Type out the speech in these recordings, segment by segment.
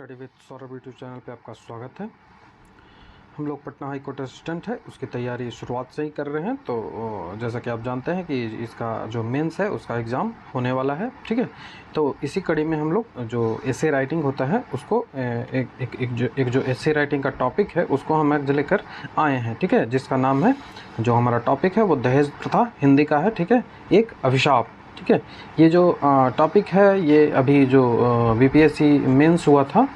Study with Saurabh YouTube channel पे आपका स्वागत है। हम लोग पटना हाई कोर्ट असिस्टेंट है उसकी तैयारी शुरुआत से ही कर रहे हैं। तो जैसा कि आप जानते हैं कि इसका जो मेंस है उसका एग्ज़ाम होने वाला है, ठीक है। तो इसी कड़ी में हम लोग जो एसे राइटिंग होता है उसको एक जो एसे राइटिंग का टॉपिक है उसको हम आज लेकर आए हैं, ठीक है। जिसका नाम है, जो हमारा टॉपिक है वो दहेज प्रथा हिंदी का है, ठीक है, एक अभिशाप, ठीक है। ये जो टॉपिक है ये अभी जो बीपीएससी मेंस हुआ था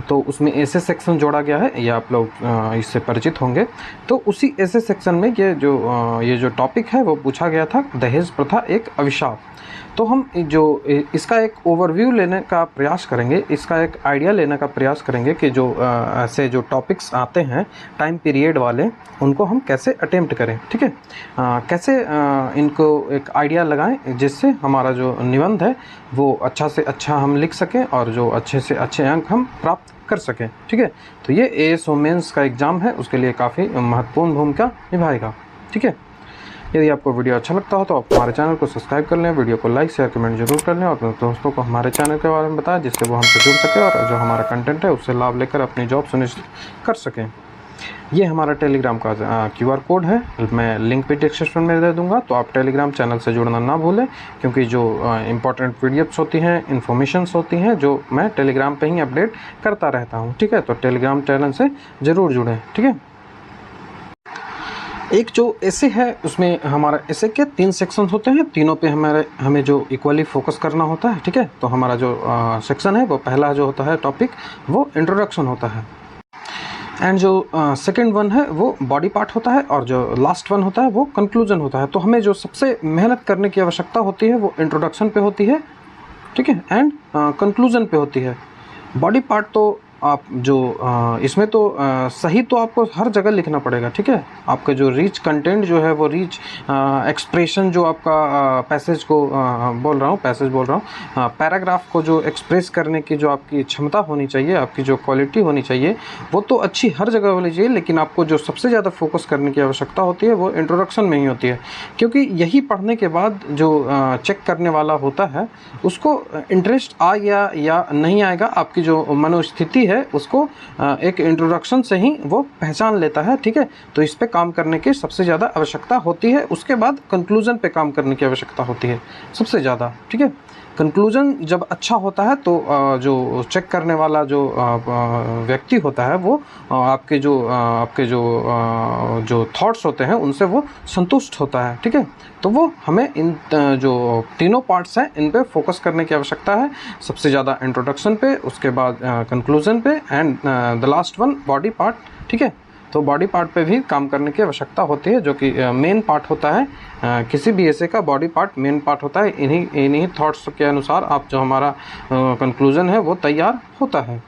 तो उसमें ऐसे सेक्शन जोड़ा गया है, ये आप लोग इससे परिचित होंगे। तो उसी ऐसे सेक्शन में ये जो टॉपिक है वो पूछा गया था, दहेज प्रथा एक अभिशाप। तो हम जो इसका एक ओवरव्यू लेने का प्रयास करेंगे, इसका एक आइडिया लेने का प्रयास करेंगे कि जो ऐसे जो टॉपिक्स आते हैं टाइम पीरियड वाले, उनको हम कैसे अटेम्प्ट करें, ठीक है। कैसे इनको एक आइडिया लगाएं जिससे हमारा जो निबंध है वो अच्छा से अच्छा हम लिख सकें और जो अच्छे से अच्छे अंक हम प्राप्त कर सकें, ठीक है। तो ये एएसओ मेंस का एग्ज़ाम है, उसके लिए काफ़ी महत्वपूर्ण भूमिका निभाएगा, ठीक है। यदि आपको वीडियो अच्छा लगता हो तो आप हमारे चैनल को सब्सक्राइब कर लें, वीडियो को लाइक शेयर कमेंट जरूर कर लें और अपने दोस्तों को हमारे चैनल के बारे में बताएं जिससे वो हमसे जुड़ सके और जो हमारा कंटेंट है उससे लाभ लेकर अपनी जॉब सुनिश्चित कर सकें। ये हमारा टेलीग्राम का QR कोड है, मैं लिंक भी डिस्क्रिप्शन में दे दूंगा। तो आप टेलीग्राम चैनल से जुड़ना ना भूलें, क्योंकि जो इंपॉर्टेंट पीडीएफ्स होती हैं, इन्फॉर्मेशंस होती हैं, जो मैं टेलीग्राम पे ही अपडेट करता रहता हूँ, ठीक है। तो टेलीग्राम चैनल से ज़रूर जुड़ें, ठीक है। एक जो ऐसे है उसमें हमारा ऐसे के 3 सेक्शन होते हैं, तीनों पे हमें जो इक्वली फोकस करना होता है, ठीक है। तो हमारा जो सेक्शन है वो पहला जो होता है टॉपिक वो इंट्रोडक्शन होता है, एंड जो सेकंड वन है वो बॉडी पार्ट होता है और जो लास्ट वन होता है वो कंक्लूजन होता है। तो हमें जो सबसे मेहनत करने की आवश्यकता होती है वो इंट्रोडक्शन पे होती है, ठीक है, एंड कंक्लूजन पे होती है। बॉडी पार्ट तो आप जो इसमें तो सही तो आपको हर जगह लिखना पड़ेगा, ठीक है। आपका जो रीच कंटेंट जो है वो रीच एक्सप्रेशन जो आपका पैसेज बोल रहा हूँ, पैराग्राफ को जो एक्सप्रेस करने की जो आपकी क्षमता होनी चाहिए, आपकी जो क्वालिटी होनी चाहिए वो तो अच्छी हर जगह होनी चाहिए। लेकिन आपको जो सबसे ज़्यादा फोकस करने की आवश्यकता होती है वो इंट्रोडक्शन में ही होती है, क्योंकि यही पढ़ने के बाद जो चेक करने वाला होता है उसको इंटरेस्ट आ गया या नहीं आएगा, आपकी जो मनोस्थिति है उसको एक इंट्रोडक्शन से ही वो पहचान लेता है, ठीक है। तो इस पे काम करने की सबसे ज़्यादा आवश्यकता होती है, उसके बाद कंक्लूजन पे काम करने की आवश्यकता होती है सबसे ज़्यादा, ठीक है। कंक्लूजन जब अच्छा होता है तो जो चेक करने वाला जो व्यक्ति होता है वो आपके जो थॉट्स होते हैं उनसे वो संतुष्ट होता है, ठीक है। तो वो हमें इन जो तीनों पार्ट्स हैं इन पे फोकस करने की आवश्यकता है, सबसे ज़्यादा इंट्रोडक्शन पे, उसके बाद कंक्लूजन पे, and the last one body part, ठीक है। तो बॉडी पार्ट पे भी काम करने की आवश्यकता होती है, जो कि मेन पार्ट होता है। किसी भी ऐसे का बॉडी पार्ट मेन पार्ट होता है। इन्हीं थॉट्स के अनुसार आप जो हमारा कंक्लूजन है वो तैयार होता है।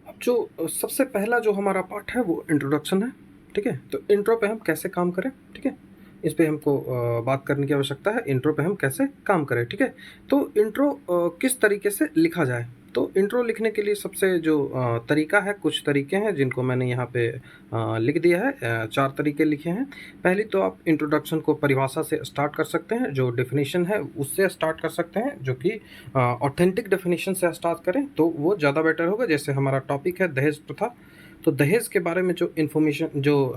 अब जो सबसे पहला जो हमारा पार्ट है वो इंट्रोडक्शन है, ठीक है। तो इंट्रो पे हम कैसे काम करें, ठीक है, इस पे हमको बात करने की आवश्यकता है। इंट्रो पे हम कैसे काम करें, ठीक है। तो इंट्रो किस तरीके से लिखा जाए, तो इंट्रो लिखने के लिए सबसे जो तरीका है, कुछ तरीके हैं जिनको मैंने यहाँ पे लिख दिया है। 4 तरीके लिखे हैं। पहली तो आप इंट्रोडक्शन को परिभाषा से स्टार्ट कर सकते हैं, जो डेफिनेशन है उससे स्टार्ट कर सकते हैं, जो कि ऑथेंटिक डेफिनेशन से स्टार्ट करें तो वो ज़्यादा बेटर होगा। जैसे हमारा टॉपिक है दहेज प्रथा, तो दहेज के बारे में जो इन्फॉर्मेशन जो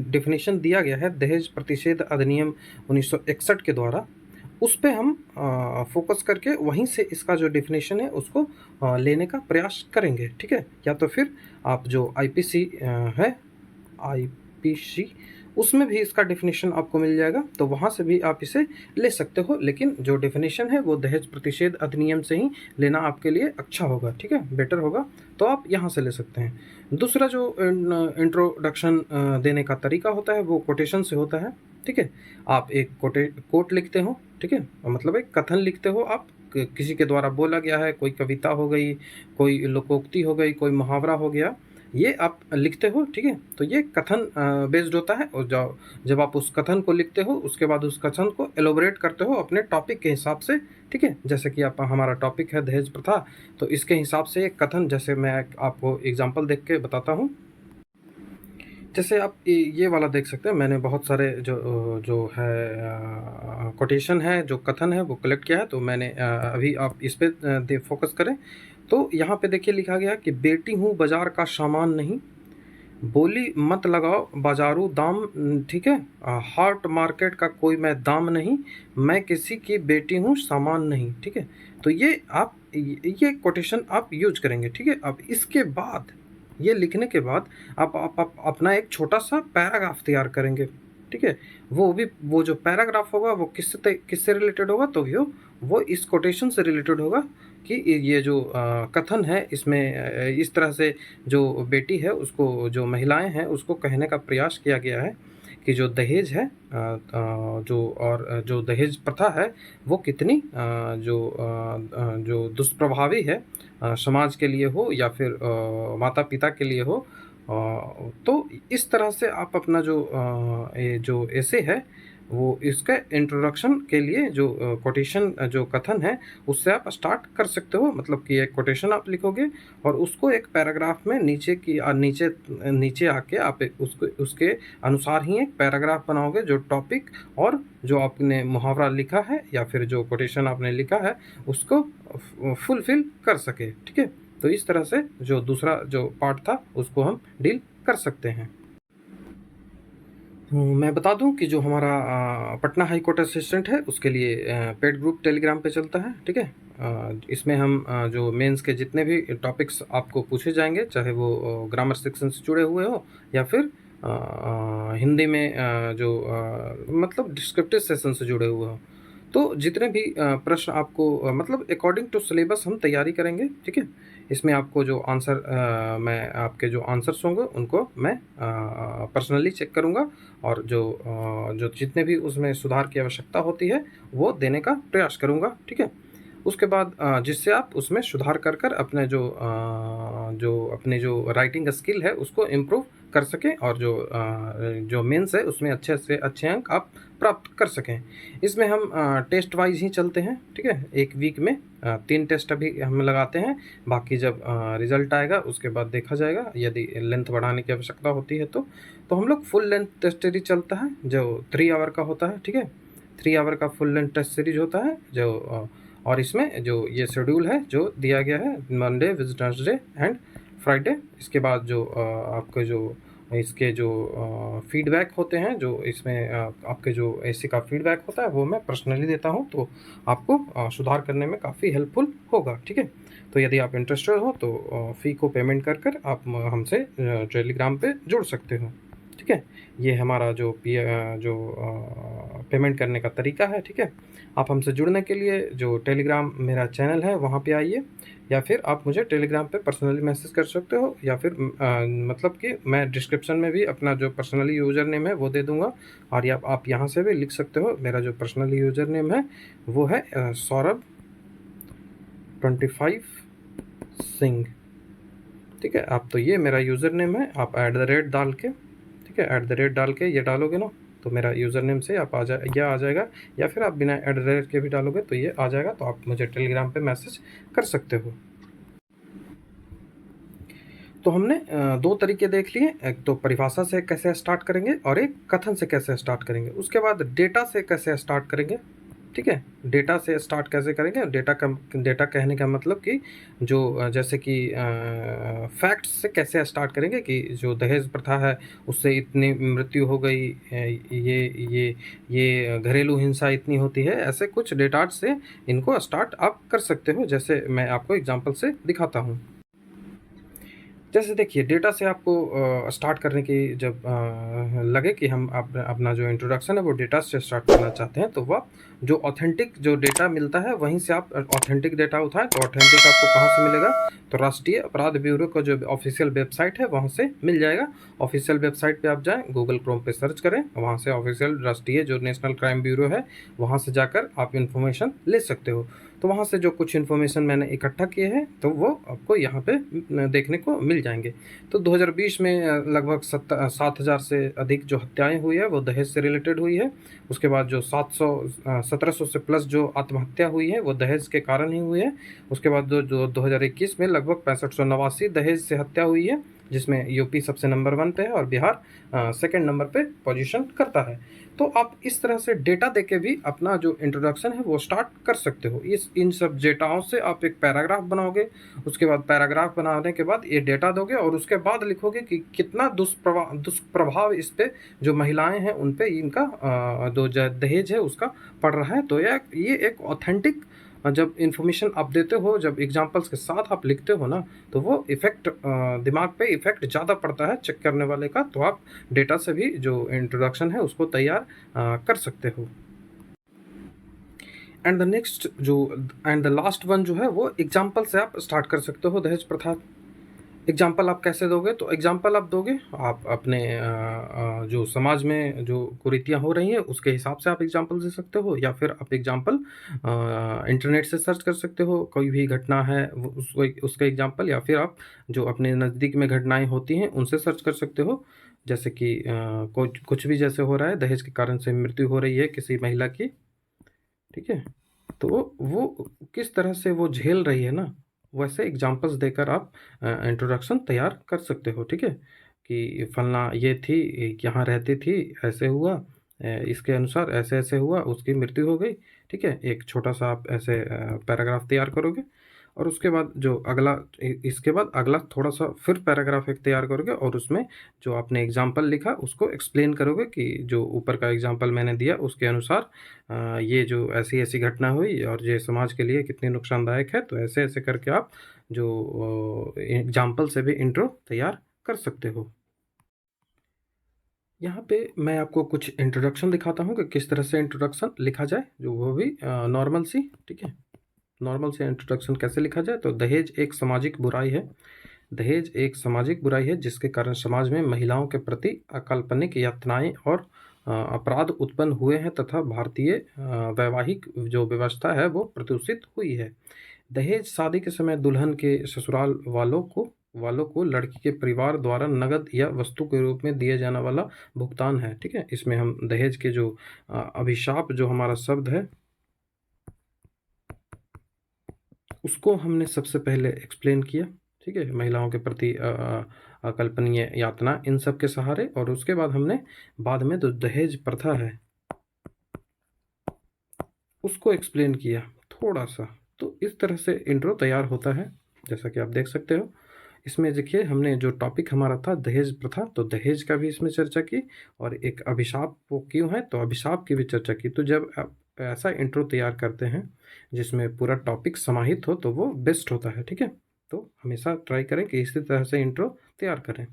डेफिनेशन दिया गया है दहेज प्रतिषेध अधिनियम 1961 के द्वारा, उस पे हम फोकस करके वहीं से इसका जो डेफिनेशन है उसको लेने का प्रयास करेंगे, ठीक है। या तो फिर आप जो आईपीसी है, आईपीसी, उसमें भी इसका डेफिनेशन आपको मिल जाएगा, तो वहाँ से भी आप इसे ले सकते हो। लेकिन जो डेफिनेशन है वो दहेज प्रतिषेध अधिनियम से ही लेना आपके लिए अच्छा होगा, ठीक है, बेटर होगा। तो आप यहाँ से ले सकते हैं। दूसरा जो इंट्रोडक्शन देने का तरीका होता है वो कोटेशन से होता है, ठीक है। आप एक कोट लिखते हो, ठीक है, मतलब एक कथन लिखते हो, आप किसी के द्वारा बोला गया है, कोई कविता हो गई, कोई लोकोक्ति हो गई, कोई मुहावरा हो गया, ये आप लिखते हो, ठीक है। तो ये कथन बेस्ड होता है, और जब आप उस कथन को लिखते हो उसके बाद उस कथन को एलोबरेट करते हो अपने टॉपिक के हिसाब से, ठीक है। जैसे कि हमारा टॉपिक है दहेज प्रथा, तो इसके हिसाब से एक कथन, जैसे मैं आपको एग्जांपल देख के बताता हूँ। जैसे आप ये वाला देख सकते हैं, मैंने बहुत सारे जो जो है कोटेशन है, जो कथन है वो कलेक्ट किया है। तो मैंने अभी आप इस पे फोकस करें तो यहाँ पे देखिए लिखा गया कि बेटी हूँ बाजार का सामान नहीं, बोली मत लगाओ बाजारू दाम, ठीक है। हार्ट मार्केट का कोई मैं दाम नहीं, मैं किसी की बेटी हूँ सामान नहीं, ठीक है। तो ये आप ये कोटेशन आप यूज करेंगे, ठीक है। अब इसके बाद ये लिखने के बाद आप अपना एक छोटा सा पैराग्राफ तैयार करेंगे, ठीक है। वो भी वो जो पैराग्राफ होगा वो किससे रिलेटेड होगा, तो वो इस कोटेशन से रिलेटेड होगा कि ये जो कथन है इसमें इस तरह से जो बेटी है उसको, जो महिलाएं हैं उसको कहने का प्रयास किया गया है कि जो दहेज है जो दहेज प्रथा है वो कितनी जो दुष्प्रभावी है समाज के लिए हो या फिर माता पिता के लिए हो। तो इस तरह से आप अपना ये जो ऐसे है वो इसका इंट्रोडक्शन के लिए जो कोटेशन जो कथन है उससे आप स्टार्ट कर सकते हो। मतलब कि एक कोटेशन आप लिखोगे और उसको एक पैराग्राफ में नीचे आके आप उसको उसके अनुसार ही एक पैराग्राफ बनाओगे जो टॉपिक और जो आपने मुहावरा लिखा है या फिर जो कोटेशन आपने लिखा है उसको फुलफिल कर सके, ठीक है। तो इस तरह से जो दूसरा जो पार्ट था उसको हम डील कर सकते हैं। मैं बता दूं कि जो हमारा पटना हाई कोर्ट असिस्टेंट है उसके लिए पेड ग्रुप टेलीग्राम पे चलता है, ठीक है। इसमें हम जो मेंस के जितने भी टॉपिक्स आपको पूछे जाएंगे, चाहे वो ग्रामर सेक्शन से जुड़े हुए हो या फिर हिंदी में मतलब डिस्क्रिप्टिव सेशन से जुड़े हुए हो, तो जितने भी प्रश्न आपको मतलब अकॉर्डिंग टू सिलेबस हम तैयारी करेंगे, ठीक है। इसमें आपको जो आंसर मैं आपके जो आंसर्स होंगे उनको मैं पर्सनली चेक करूँगा और जो जितने भी उसमें सुधार की आवश्यकता होती है वो देने का प्रयास करूँगा, ठीक है। उसके बाद जिससे आप उसमें सुधार कर कर अपने अपने जो राइटिंग स्किल है उसको इम्प्रूव कर सकें और जो मेंस है उसमें अच्छे से अच्छे अंक आप प्राप्त कर सकें। इसमें हम टेस्ट वाइज ही चलते हैं, ठीक है। एक वीक में 3 टेस्ट अभी हम लगाते हैं, बाकी जब रिजल्ट आएगा उसके बाद देखा जाएगा। यदि लेंथ बढ़ाने की आवश्यकता होती है तो हम लोग फुल लेंथ टेस्ट सीरीज चलता है जो 3 आवर का होता है, ठीक है। 3 आवर का फुल लेंथ टेस्ट सीरीज होता है और इसमें जो ये शेड्यूल है जो दिया गया है मंडे वेडनेसडे एंड फ्राइडे। इसके बाद जो आपके जो इसके जो फीडबैक होते हैं, जो इसमें आपके जो ऐसे का फीडबैक होता है वो मैं पर्सनली देता हूं, तो आपको सुधार करने में काफ़ी हेल्पफुल होगा, ठीक है। तो यदि आप इंटरेस्टेड हो तो फ़ी को पेमेंट कर कर आप हमसे टेलीग्राम पे जुड़ सकते हो, ठीक है। ये हमारा जो पेमेंट करने का तरीका है, ठीक है। आप हमसे जुड़ने के लिए जो टेलीग्राम मेरा चैनल है वहाँ पे आइए या फिर आप मुझे टेलीग्राम पे पर्सनली मैसेज कर सकते हो या फिर मतलब कि मैं डिस्क्रिप्शन में भी अपना जो पर्सनली यूज़र नेम है वो दे दूँगा और या आप यहाँ से भी लिख सकते हो। मेरा जो पर्सनली यूज़र नेम है वो है सौरभ 25 सिंह, ठीक है। आप तो ये मेरा यूज़र नेम है, आप @ डाल के, ठीक है, @ डाल के ये डालोगे ना तो मेरा यूज़र नेम से आप आ जाएगा या फिर आप बिना @ के भी डालोगे तो ये आ जाएगा, तो आप मुझे टेलीग्राम पे मैसेज कर सकते हो। तो हमने 2 तरीके देख लिए, एक तो परिभाषा से कैसे स्टार्ट करेंगे और एक कथन से कैसे स्टार्ट करेंगे। उसके बाद डेटा से कैसे स्टार्ट करेंगे, ठीक है। डेटा से स्टार्ट कैसे करेंगे, डेटा कहने का मतलब कि जो जैसे कि फैक्ट्स से कैसे स्टार्ट करेंगे कि जो दहेज प्रथा है उससे इतनी मृत्यु हो गई, ये घरेलू हिंसा इतनी होती है, ऐसे कुछ डेटा से इनको स्टार्ट आप कर सकते हो। जैसे मैं आपको एग्जांपल से दिखाता हूँ। जैसे देखिए डेटा से आपको स्टार्ट करने की जब लगे कि हम अपना जो इंट्रोडक्शन है वो डेटा से स्टार्ट करना चाहते हैं, तो वह जो ऑथेंटिक जो डेटा मिलता है वहीं से आप ऑथेंटिक डेटा उठाएं। तो ऑथेंटिक आपको कहाँ से मिलेगा, तो राष्ट्रीय अपराध ब्यूरो का जो ऑफिशियल वेबसाइट है वहाँ से मिल जाएगा। ऑफिशियल वेबसाइट पे आप जाएं, गूगल क्रोम पे सर्च करें, वहाँ से ऑफिशियल राष्ट्रीय जो नेशनल क्राइम ब्यूरो है वहाँ से जाकर आप इन्फॉर्मेशन ले सकते हो। तो वहाँ से जो कुछ इन्फॉर्मेशन मैंने इकट्ठा किए हैं तो वो आपको यहाँ पे देखने को मिल जाएंगे। तो 2020 में लगभग 7,000 से अधिक जो हत्याएं हुई है वो दहेज से रिलेटेड हुई है। उसके बाद जो 1700 से प्लस जो आत्महत्या हुई है वो दहेज के कारण ही हुई है। उसके बाद जो 2021 में लगभग 6589 दहेज से हत्या हुई है, जिसमें यूपी सबसे नंबर 1 पे है और बिहार सेकंड नंबर पे पोजीशन करता है। तो आप इस तरह से डेटा देके भी अपना जो इंट्रोडक्शन है वो स्टार्ट कर सकते हो। इन सब डेटाओं से आप एक पैराग्राफ बनाओगे, उसके बाद पैराग्राफ बनाने के बाद ये डेटा दोगे और उसके बाद लिखोगे कि कितना दुष्प्रभाव इस पे जो महिलाएं हैं उन पे इनका जो दहेज है उसका पड़ रहा है। तो ये एक ऑथेंटिक जब इन्फॉर्मेशन आप देते हो, जब एग्जांपल्स के साथ आप लिखते हो ना, तो वो इफ़ेक्ट दिमाग पे इफ़ेक्ट ज़्यादा पड़ता है चेक करने वाले का। तो आप डेटा से भी जो इंट्रोडक्शन है उसको तैयार कर सकते हो। एंड द लास्ट वन जो है वो एग्जांपल से आप स्टार्ट कर सकते हो दहेज प्रथा। एग्जाम्पल आप कैसे दोगे? तो एग्जाम्पल आप दोगे, आप अपने जो समाज में जो कुरीतियाँ हो रही हैं उसके हिसाब से आप एग्जाम्पल दे सकते हो, या फिर आप एग्जाम्पल इंटरनेट से सर्च कर सकते हो। कोई भी घटना है उसका एग्जाम्पल, या फिर आप जो अपने नज़दीक में घटनाएं होती हैं उनसे सर्च कर सकते हो। जैसे कि कुछ भी जैसे हो रहा है, दहेज के कारण से मृत्यु हो रही है किसी महिला की, ठीक है, तो वो किस तरह से वो झेल रही है ना, वैसे एग्जांपल्स देकर आप इंट्रोडक्शन तैयार कर सकते हो। ठीक है, कि फलना ये थी, यहाँ रहती थी, ऐसे हुआ, इसके अनुसार ऐसे ऐसे हुआ, उसकी मृत्यु हो गई। ठीक है, एक छोटा सा आप ऐसे पैराग्राफ तैयार करोगे और उसके बाद जो इसके बाद अगला थोड़ा सा फिर पैराग्राफ एक तैयार करोगे और उसमें जो आपने एग्जाम्पल लिखा उसको एक्सप्लेन करोगे कि जो ऊपर का एग्जाम्पल मैंने दिया उसके अनुसार ये जो ऐसी ऐसी घटना हुई और ये समाज के लिए कितनी नुकसानदायक है। तो ऐसे ऐसे करके आप जो एग्जाम्पल से भी इंट्रो तैयार कर सकते हो। यहाँ पे मैं आपको कुछ इंट्रोडक्शन दिखाता हूँ कि किस तरह से इंट्रोडक्शन लिखा जाए, जो वो भी नॉर्मल सी। ठीक है, नॉर्मल से इंट्रोडक्शन कैसे लिखा जाए? तो दहेज एक सामाजिक बुराई है। दहेज एक सामाजिक बुराई है जिसके कारण समाज में महिलाओं के प्रति अकाल्पनिक यातनाएं और अपराध उत्पन्न हुए हैं तथा भारतीय वैवाहिक जो व्यवस्था है वो प्रदूषित हुई है। दहेज शादी के समय दुल्हन के ससुराल वालों को लड़की के परिवार द्वारा नगद या वस्तु के रूप में दिए जाने वाला भुगतान है। ठीक है, इसमें हम दहेज के जो अभिशाप जो हमारा शब्द है उसको हमने सबसे पहले एक्सप्लेन किया। ठीक है, महिलाओं के प्रति अकल्पनीय यातना इन सब के सहारे, और उसके बाद हमने बाद में जो दहेज प्रथा है उसको एक्सप्लेन किया थोड़ा सा। तो इस तरह से इंट्रो तैयार होता है, जैसा कि आप देख सकते हो। इसमें देखिए हमने जो टॉपिक हमारा था दहेज प्रथा, तो दहेज का भी इसमें चर्चा की, और एक अभिशाप वो क्यों है तो अभिशाप की भी चर्चा की। तो जब आप ऐसा इंट्रो तैयार करते हैं जिसमें पूरा टॉपिक समाहित हो तो वो बेस्ट होता है। ठीक है, तो हमेशा ट्राई करें कि इसी तरह से इंट्रो तैयार करें।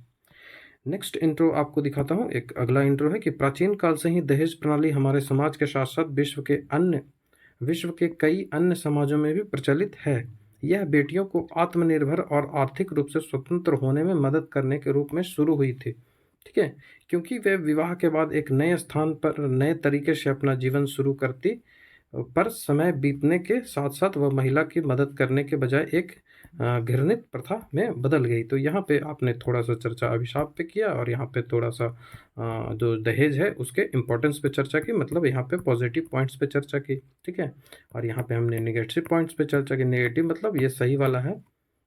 नेक्स्ट इंट्रो आपको दिखाता हूँ। एक अगला इंट्रो है कि प्राचीन काल से ही दहेज प्रणाली हमारे समाज के साथ साथ विश्व के कई अन्य समाजों में भी प्रचलित है। यह बेटियों को आत्मनिर्भर और आर्थिक रूप से स्वतंत्र होने में मदद करने के रूप में शुरू हुई थी। ठीक है, क्योंकि वे विवाह के बाद एक नए स्थान पर नए तरीके से अपना जीवन शुरू करती, पर समय बीतने के साथ साथ वह महिला की मदद करने के बजाय एक घृणित प्रथा में बदल गई। तो यहाँ पे आपने थोड़ा सा चर्चा अभिशाप पे किया, और यहाँ पे थोड़ा सा जो दहेज है उसके इम्पोर्टेंस पे चर्चा की, मतलब यहाँ पे पॉजिटिव पॉइंट्स पे चर्चा की। ठीक है, और यहाँ पे हमने नेगेटिव पॉइंट्स पे चर्चा की। नेगेटिव मतलब ये सही वाला है,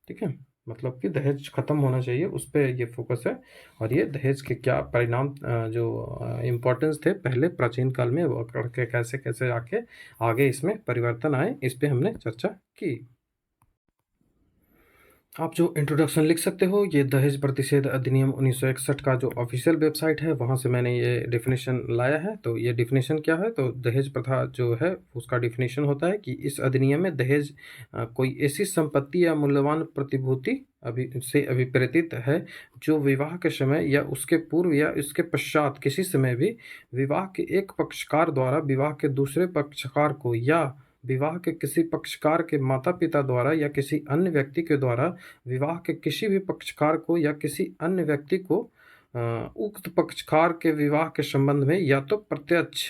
ठीक है, मतलब कि दहेज खत्म होना चाहिए, उस पर ये फोकस है। और ये दहेज के क्या परिणाम जो इम्पोर्टेंस थे पहले प्राचीन काल में, वो करके कैसे कैसे आगे इसमें परिवर्तन आए, इस पे हमने चर्चा की। आप जो इंट्रोडक्शन लिख सकते हो, ये दहेज प्रतिषेध अधिनियम 1961 का जो ऑफिशियल वेबसाइट है वहाँ से मैंने ये डेफिनेशन लाया है। तो ये डेफिनेशन क्या है? तो दहेज प्रथा जो है उसका डेफिनेशन होता है कि इस अधिनियम में दहेज कोई ऐसी संपत्ति या मूल्यवान प्रतिभूति से अभिप्रेरित है जो विवाह के समय या उसके पूर्व या इसके पश्चात किसी समय भी विवाह के एक पक्षकार द्वारा विवाह के दूसरे पक्षकार को, या विवाह के किसी पक्षकार के माता पिता द्वारा या किसी अन्य व्यक्ति के द्वारा विवाह के किसी भी पक्षकार को या किसी अन्य व्यक्ति को उक्त पक्षकार के विवाह के संबंध में या तो प्रत्यक्ष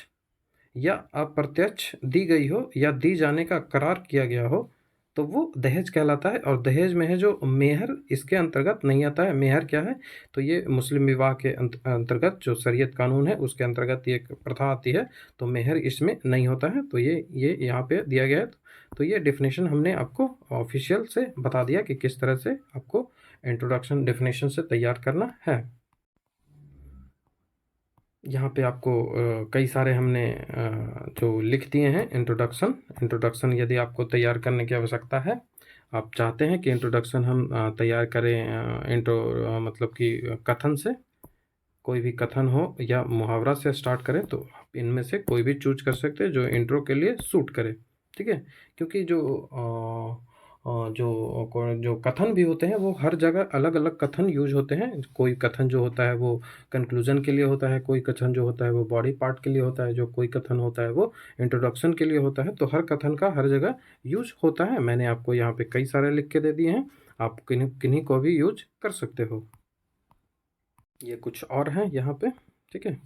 या अप्रत्यक्ष दी गई हो या दी जाने का करार किया गया हो, तो वो दहेज कहलाता है। और दहेज में है जो मेहर, इसके अंतर्गत नहीं आता है। मेहर क्या है? तो ये मुस्लिम विवाह के अंतर्गत जो शरीयत कानून है उसके अंतर्गत ये एक प्रथा आती है, तो मेहर इसमें नहीं होता है। तो ये यहाँ पे दिया गया है। तो ये डेफिनेशन हमने आपको ऑफिशियल से बता दिया कि किस तरह से आपको इंट्रोडक्शन डेफिनेशन से तैयार करना है। यहाँ पे आपको कई सारे हमने जो लिख दिए हैं इंट्रोडक्शन यदि आपको तैयार करने की आवश्यकता है, आप चाहते हैं कि इंट्रोडक्शन हम तैयार करें इंट्रो मतलब कि कथन से, कोई भी कथन हो या मुहावरा से स्टार्ट करें, तो आप इनमें से कोई भी चूज कर सकते हैं जो इंट्रो के लिए सूट करे, ठीक है। क्योंकि जो कथन भी होते हैं वो हर जगह अलग अलग कथन यूज होते हैं। कोई कथन जो होता है वो कंक्लूजन के लिए होता है, कोई कथन जो होता है वो बॉडी पार्ट के लिए होता है, जो कोई कथन होता है वो इंट्रोडक्शन के लिए होता है। तो हर कथन का हर जगह यूज होता है। मैंने आपको यहाँ पे कई सारे लिख के दे दिए हैं, आप किन्हीं किन्हीं को भी यूज कर सकते हो। ये कुछ और हैं यहाँ पे, ठीक है।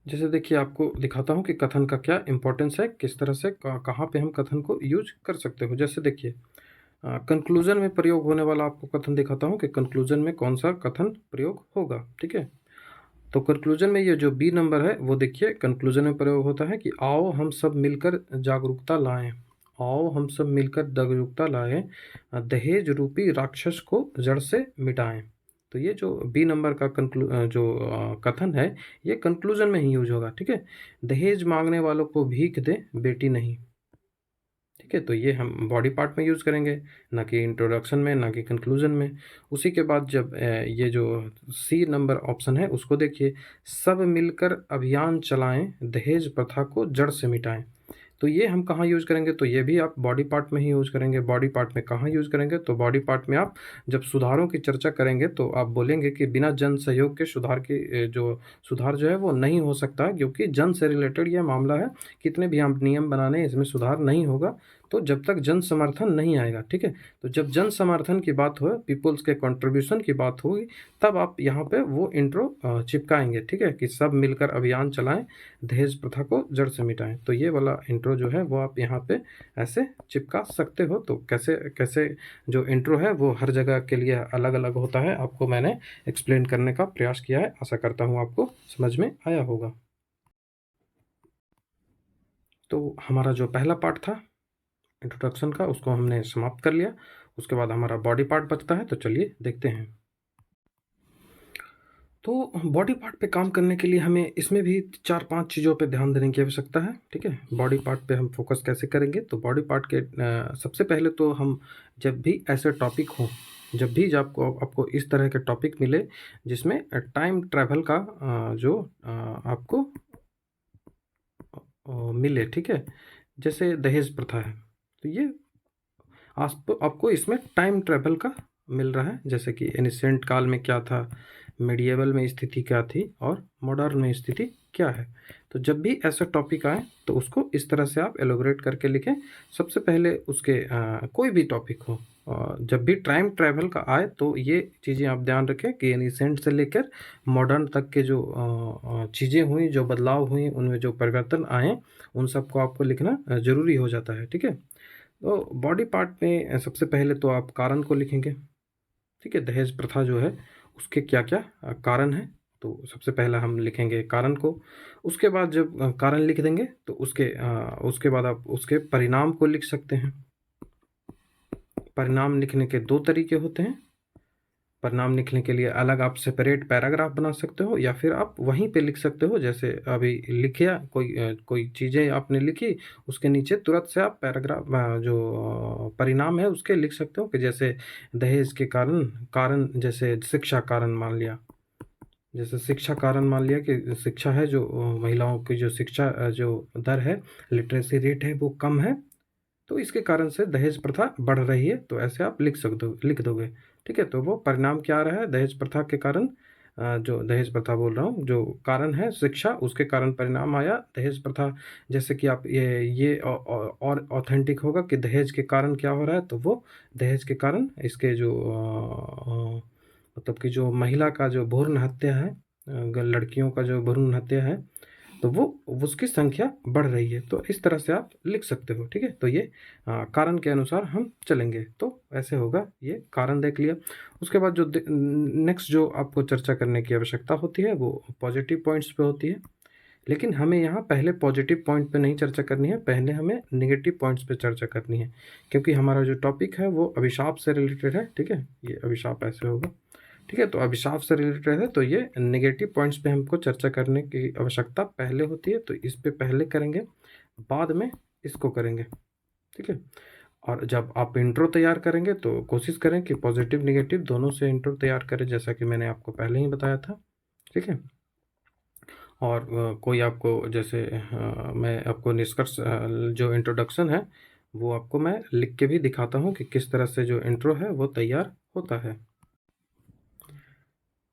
जैसे देखिए आपको दिखाता हूँ कि कथन का क्या इंपॉर्टेंस है, किस तरह से कहाँ पे हम कथन को यूज कर सकते हो। जैसे देखिए कंक्लूजन में प्रयोग होने वाला आपको कथन दिखाता हूँ कि कंक्लूजन में कौन सा कथन प्रयोग होगा, ठीक है। तो कंक्लूजन में ये जो बी नंबर है वो देखिए कंक्लूजन में प्रयोग होता है कि आओ हम सब मिलकर जागरूकता लाएं, आओ हम सब मिलकर जागरूकता लाएं, दहेज रूपी राक्षस को जड़ से मिटाएं। तो ये जो बी नंबर का कथन है ये कंक्लूजन में ही यूज होगा, ठीक है। दहेज मांगने वालों को भीख दे बेटी नहीं, ठीक है। तो ये हम बॉडी पार्ट में यूज़ करेंगे, ना कि इंट्रोडक्शन में, ना कि कंक्लूजन में। उसी के बाद जब ये जो सी नंबर ऑप्शन है उसको देखिए, सब मिलकर अभियान चलाएं, दहेज प्रथा को जड़ से मिटाएं। तो ये हम कहाँ यूज़ करेंगे, तो ये भी आप बॉडी पार्ट में ही यूज़ करेंगे। बॉडी पार्ट में कहाँ यूज़ करेंगे, तो बॉडी पार्ट में आप जब सुधारों की चर्चा करेंगे तो आप बोलेंगे कि बिना जन सहयोग के सुधार जो है वो नहीं हो सकता है, क्योंकि जन से रिलेटेड यह मामला है। कितने भी हम नियम बनाने इसमें सुधार नहीं होगा तो जब तक जन समर्थन नहीं आएगा, ठीक है। तो जब जन समर्थन की बात हो, पीपल्स के कंट्रीब्यूशन की बात होगी, तब आप यहाँ पे वो इंट्रो चिपकाएंगे, ठीक है, कि सब मिलकर अभियान चलाएं, दहेज प्रथा को जड़ से मिटाएं। तो ये वाला इंट्रो जो है वो आप यहाँ पे ऐसे चिपका सकते हो। तो कैसे कैसे जो इंट्रो है वो हर जगह के लिए अलग अलग होता है, आपको मैंने एक्सप्लेन करने का प्रयास किया है। आशा करता हूँ आपको समझ में आया होगा। तो हमारा जो पहला पार्ट था इंट्रोडक्शन का उसको हमने समाप्त कर लिया। उसके बाद हमारा बॉडी पार्ट बचता है, तो चलिए देखते हैं। तो बॉडी पार्ट पे काम करने के लिए हमें इसमें भी 4-5 चीज़ों पे ध्यान देने की आवश्यकता है, ठीक है। बॉडी पार्ट पे हम फोकस कैसे करेंगे, तो बॉडी पार्ट के सबसे पहले तो हम जब भी ऐसे टॉपिक हों, जब भी जब आपको इस तरह के टॉपिक मिले जिसमें टाइम ट्रैवल का आपको मिले, ठीक है। जैसे दहेज प्रथा है, तो ये आपको इसमें टाइम ट्रैवल का मिल रहा है। जैसे कि एनिसेंट काल में क्या था, मिडिएवल में स्थिति क्या थी और मॉडर्न में स्थिति क्या है। तो जब भी ऐसा टॉपिक आए तो उसको इस तरह से आप एलोबरेट करके लिखें। सबसे पहले उसके कोई भी टॉपिक हो, जब भी टाइम ट्रैवल का आए तो ये चीज़ें आप ध्यान रखें कि एनिसेंट से लेकर मॉडर्न तक के जो चीज़ें हुई, जो बदलाव हुई, उनमें जो परिवर्तन आए, उन सबको आपको लिखना ज़रूरी हो जाता है, ठीक है। तो बॉडी पार्ट में सबसे पहले तो आप कारण को लिखेंगे, ठीक है। दहेज प्रथा जो है उसके क्या क्या कारण हैं, तो सबसे पहला हम लिखेंगे कारण को। उसके बाद जब कारण लिख देंगे तो उसके बाद आप उसके परिणाम को लिख सकते हैं। परिणाम लिखने के दो तरीके होते हैं। परिणाम लिखने के लिए अलग आप सेपरेट पैराग्राफ बना सकते हो, या फिर आप वहीं पे लिख सकते हो। जैसे अभी लिखिया कोई चीज़ें आपने लिखी, उसके नीचे तुरंत से आप पैराग्राफ जो परिणाम है उसके लिख सकते हो। कि जैसे दहेज के कारण जैसे शिक्षा कारण मान लिया, जैसे शिक्षा कारण मान लिया कि शिक्षा है जो महिलाओं की जो शिक्षा जो दर है, लिटरेसी रेट है वो कम है, तो इसके कारण से दहेज प्रथा बढ़ रही है। तो ऐसे आप लिख दोगे, ठीक है। तो वो परिणाम क्या आ रहा है, दहेज प्रथा के कारण जो दहेज प्रथा बोल रहा हूँ, जो कारण है शिक्षा, उसके कारण परिणाम आया दहेज प्रथा। जैसे कि आप और ऑथेंटिक होगा कि दहेज के कारण क्या हो रहा है, तो वो दहेज के कारण इसके जो मतलब कि जो महिला का जो भ्रूण हत्या है, लड़कियों का जो भ्रूण हत्या है, तो वो उसकी संख्या बढ़ रही है। तो इस तरह से आप लिख सकते हो, ठीक है। तो ये कारण के अनुसार हम चलेंगे, तो ऐसे होगा। ये कारण देख लिया। उसके बाद जो नेक्स्ट जो आपको चर्चा करने की आवश्यकता होती है वो पॉजिटिव पॉइंट्स पे होती है। लेकिन हमें यहाँ पहले पॉजिटिव पॉइंट पे नहीं चर्चा करनी है, पहले हमें नेगेटिव पॉइंट्स पे चर्चा करनी है, क्योंकि हमारा जो टॉपिक है वो अभिशाप से रिलेटेड है। ठीक है, ये अभिशाप ऐसे होगा। ठीक है, तो अभिशाप से रिलेटेड है, तो ये नेगेटिव पॉइंट्स पे हमको चर्चा करने की आवश्यकता पहले होती है, तो इस पे पहले करेंगे, बाद में इसको करेंगे। ठीक है, और जब आप इंट्रो तैयार करेंगे तो कोशिश करें कि पॉजिटिव नेगेटिव दोनों से इंट्रो तैयार करें, जैसा कि मैंने आपको पहले ही बताया था। ठीक है, और कोई आपको जैसे मैं आपको निष्कर्ष जो इंट्रोडक्शन है वो आपको मैं लिख के भी दिखाता हूँ कि किस तरह से जो इंट्रो है वो तैयार होता है।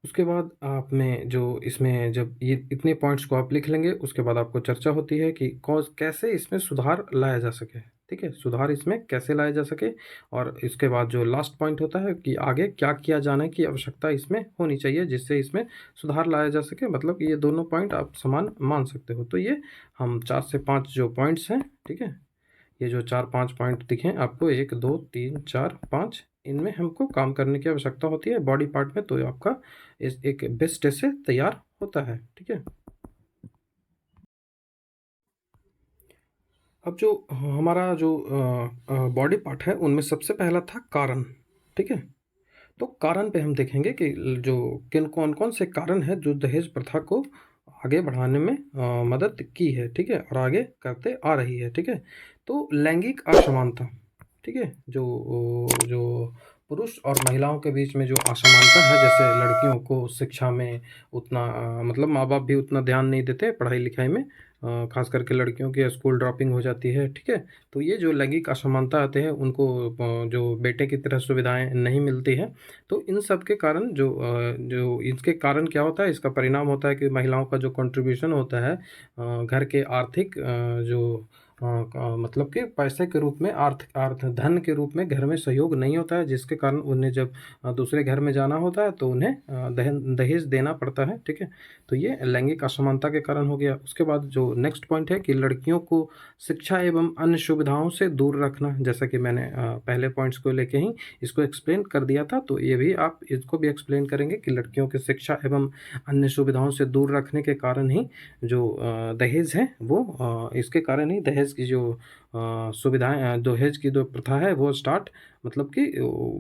उसके बाद आप में जो इसमें जब ये इतने पॉइंट्स को आप लिख लेंगे, उसके बाद आपको चर्चा होती है कि कैसे इसमें सुधार लाया जा सके। ठीक है, सुधार इसमें कैसे लाया जा सके, और इसके बाद जो लास्ट पॉइंट होता है कि आगे क्या किया जाने की आवश्यकता इसमें होनी चाहिए जिससे इसमें सुधार लाया जा सके। मतलब कि ये दोनों पॉइंट आप समान मान सकते हो। तो ये हम 4 से 5 जो पॉइंट्स हैं, ठीक है, ये जो 4-5 पॉइंट दिखें आपको, 1 2 3 4 5, इनमें हमको काम करने की आवश्यकता होती है बॉडी पार्ट में, तो आपका इस एक बेस्ट से तैयार होता है। ठीक है, अब जो हमारा जो बॉडी पार्ट है उनमें सबसे पहला था कारण। ठीक है, तो कारण पे हम देखेंगे कि जो कौन कौन से कारण है जो दहेज प्रथा को आगे बढ़ाने में मदद की है। ठीक है, और आगे करते आ रही है। ठीक है, तो लैंगिक असमानता। ठीक है, जो पुरुष और महिलाओं के बीच में जो असमानता है, जैसे लड़कियों को शिक्षा में उतना मतलब माँ बाप भी उतना ध्यान नहीं देते पढ़ाई लिखाई में, खास करके लड़कियों की स्कूल ड्रॉपिंग हो जाती है। ठीक है, तो ये जो लैंगिक असमानता आते हैं उनको जो बेटे की तरह सुविधाएं नहीं मिलती है, तो इन सब के कारण जो इसके कारण क्या होता है, इसका परिणाम होता है कि महिलाओं का जो कंट्रीब्यूशन होता है घर के आर्थिक जो मतलब कि पैसे के रूप में अर्थ धन के रूप में घर में सहयोग नहीं होता है, जिसके कारण उन्हें जब दूसरे घर में जाना होता है तो उन्हें दहेज देना पड़ता है। ठीक है, तो ये लैंगिक असमानता के कारण हो गया। उसके बाद जो नेक्स्ट पॉइंट है कि लड़कियों को शिक्षा एवं अन्य सुविधाओं से दूर रखना, जैसा कि मैंने पहले पॉइंट्स को लेके ही इसको एक्सप्लेन कर दिया था, तो ये भी आप इसको भी एक्सप्लेन करेंगे कि लड़कियों की शिक्षा एवं अन्य सुविधाओं से दूर रखने के कारण ही जो दहेज है वो इसके कारण ही दहेज की जो सुविधाएं, दहेज की जो प्रथा है वो स्टार्ट मतलब कि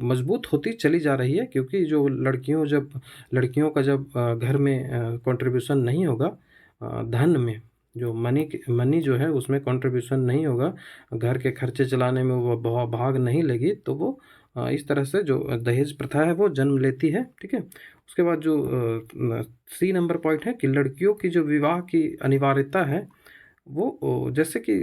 मजबूत होती चली जा रही है, क्योंकि जो लड़कियों का जब घर में कंट्रीब्यूशन नहीं होगा, धन में जो मनी जो है उसमें कंट्रीब्यूशन नहीं होगा, घर के खर्चे चलाने में वो भाग नहीं लगी, तो वो इस तरह से जो दहेज प्रथा है वो जन्म लेती है। ठीक है, उसके बाद जो सी नंबर पॉइंट है कि लड़कियों की जो विवाह की अनिवार्यता है वो जैसे कि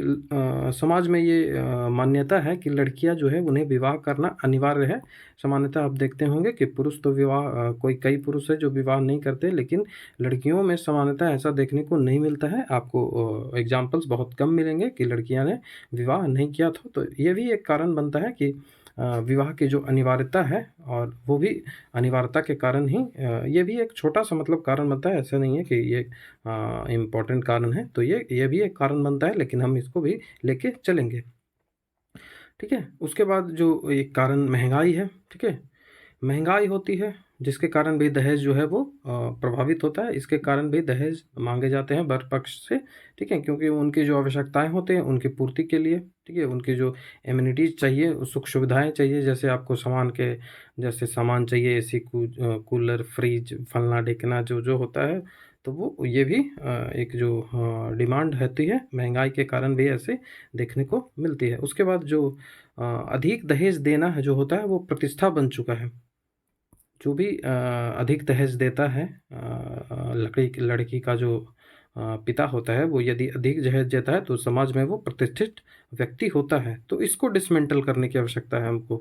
समाज में ये मान्यता है कि लड़कियां जो है उन्हें विवाह करना अनिवार्य है। सामान्यतः आप देखते होंगे कि पुरुष तो विवाह कई पुरुष है जो विवाह नहीं करते, लेकिन लड़कियों में सामान्यतः ऐसा देखने को नहीं मिलता है। आपको एग्जाम्पल्स बहुत कम मिलेंगे कि लड़कियां ने विवाह नहीं किया था। तो ये भी एक कारण बनता है कि विवाह की जो अनिवार्यता है, और वो भी अनिवार्यता के कारण ही ये भी एक छोटा सा मतलब कारण बनता है, ऐसा नहीं है कि ये इम्पोर्टेंट कारण है। तो ये भी एक कारण बनता है, लेकिन हम इसको भी लेके चलेंगे। ठीक है, उसके बाद जो एक कारण महंगाई है। ठीक है, महंगाई होती है जिसके कारण भी दहेज जो है वो प्रभावित होता है। इसके कारण भी दहेज मांगे जाते हैं वर पक्ष से। ठीक है, क्योंकि उनकी जो आवश्यकताएं होती हैं उनकी पूर्ति के लिए, ठीक है, उनकी जो एमिनिटीज़ चाहिए, सुख सुविधाएं चाहिए, जैसे आपको जैसे सामान चाहिए, एसी कूलर फ्रिज फलना ढिकना जो जो होता है, तो वो ये भी एक जो डिमांड रहती है, महंगाई के कारण भी ऐसे देखने को मिलती है। उसके बाद जो अधिक दहेज देना है जो होता है वो प्रतिष्ठा बन चुका है। जो भी अधिक दहेज देता है, लड़की का जो पिता होता है, वो यदि अधिक दहेज देता है तो समाज में वो प्रतिष्ठित व्यक्ति होता है। तो इसको डिसमेंटल करने की आवश्यकता है हमको।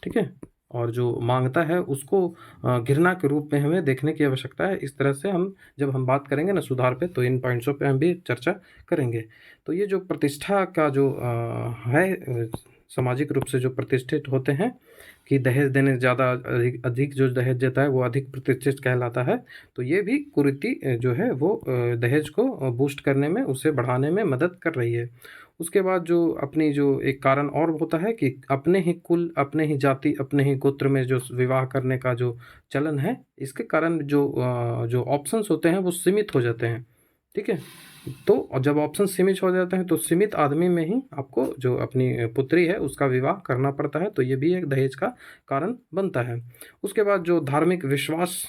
ठीक है, और जो मांगता है उसको घृणा के रूप में हमें देखने की आवश्यकता है। इस तरह से हम जब हम बात करेंगे ना सुधार पे, तो इन पॉइंट्सों पे हम भी चर्चा करेंगे। तो ये जो प्रतिष्ठा का जो है, सामाजिक रूप से जो प्रतिष्ठित होते हैं कि दहेज देने ज़्यादा अधिक जो दहेज देता है वो अधिक प्रतिष्ठित कहलाता है। तो ये भी कुरीति जो है वो दहेज को बूस्ट करने में, उसे बढ़ाने में मदद कर रही है। उसके बाद जो अपनी जो एक कारण और होता है कि अपने ही कुल, अपने ही जाति, अपने ही गोत्र में जो विवाह करने का जो चलन है, इसके कारण जो ऑप्शंस होते हैं वो सीमित हो जाते हैं। ठीक है। तो और जब ऑप्शन सीमित हो जाते हैं तो सीमित आदमी में ही आपको जो अपनी पुत्री है उसका विवाह करना पड़ता है, तो ये भी एक दहेज का कारण बनता है। उसके बाद जो धार्मिक विश्वास,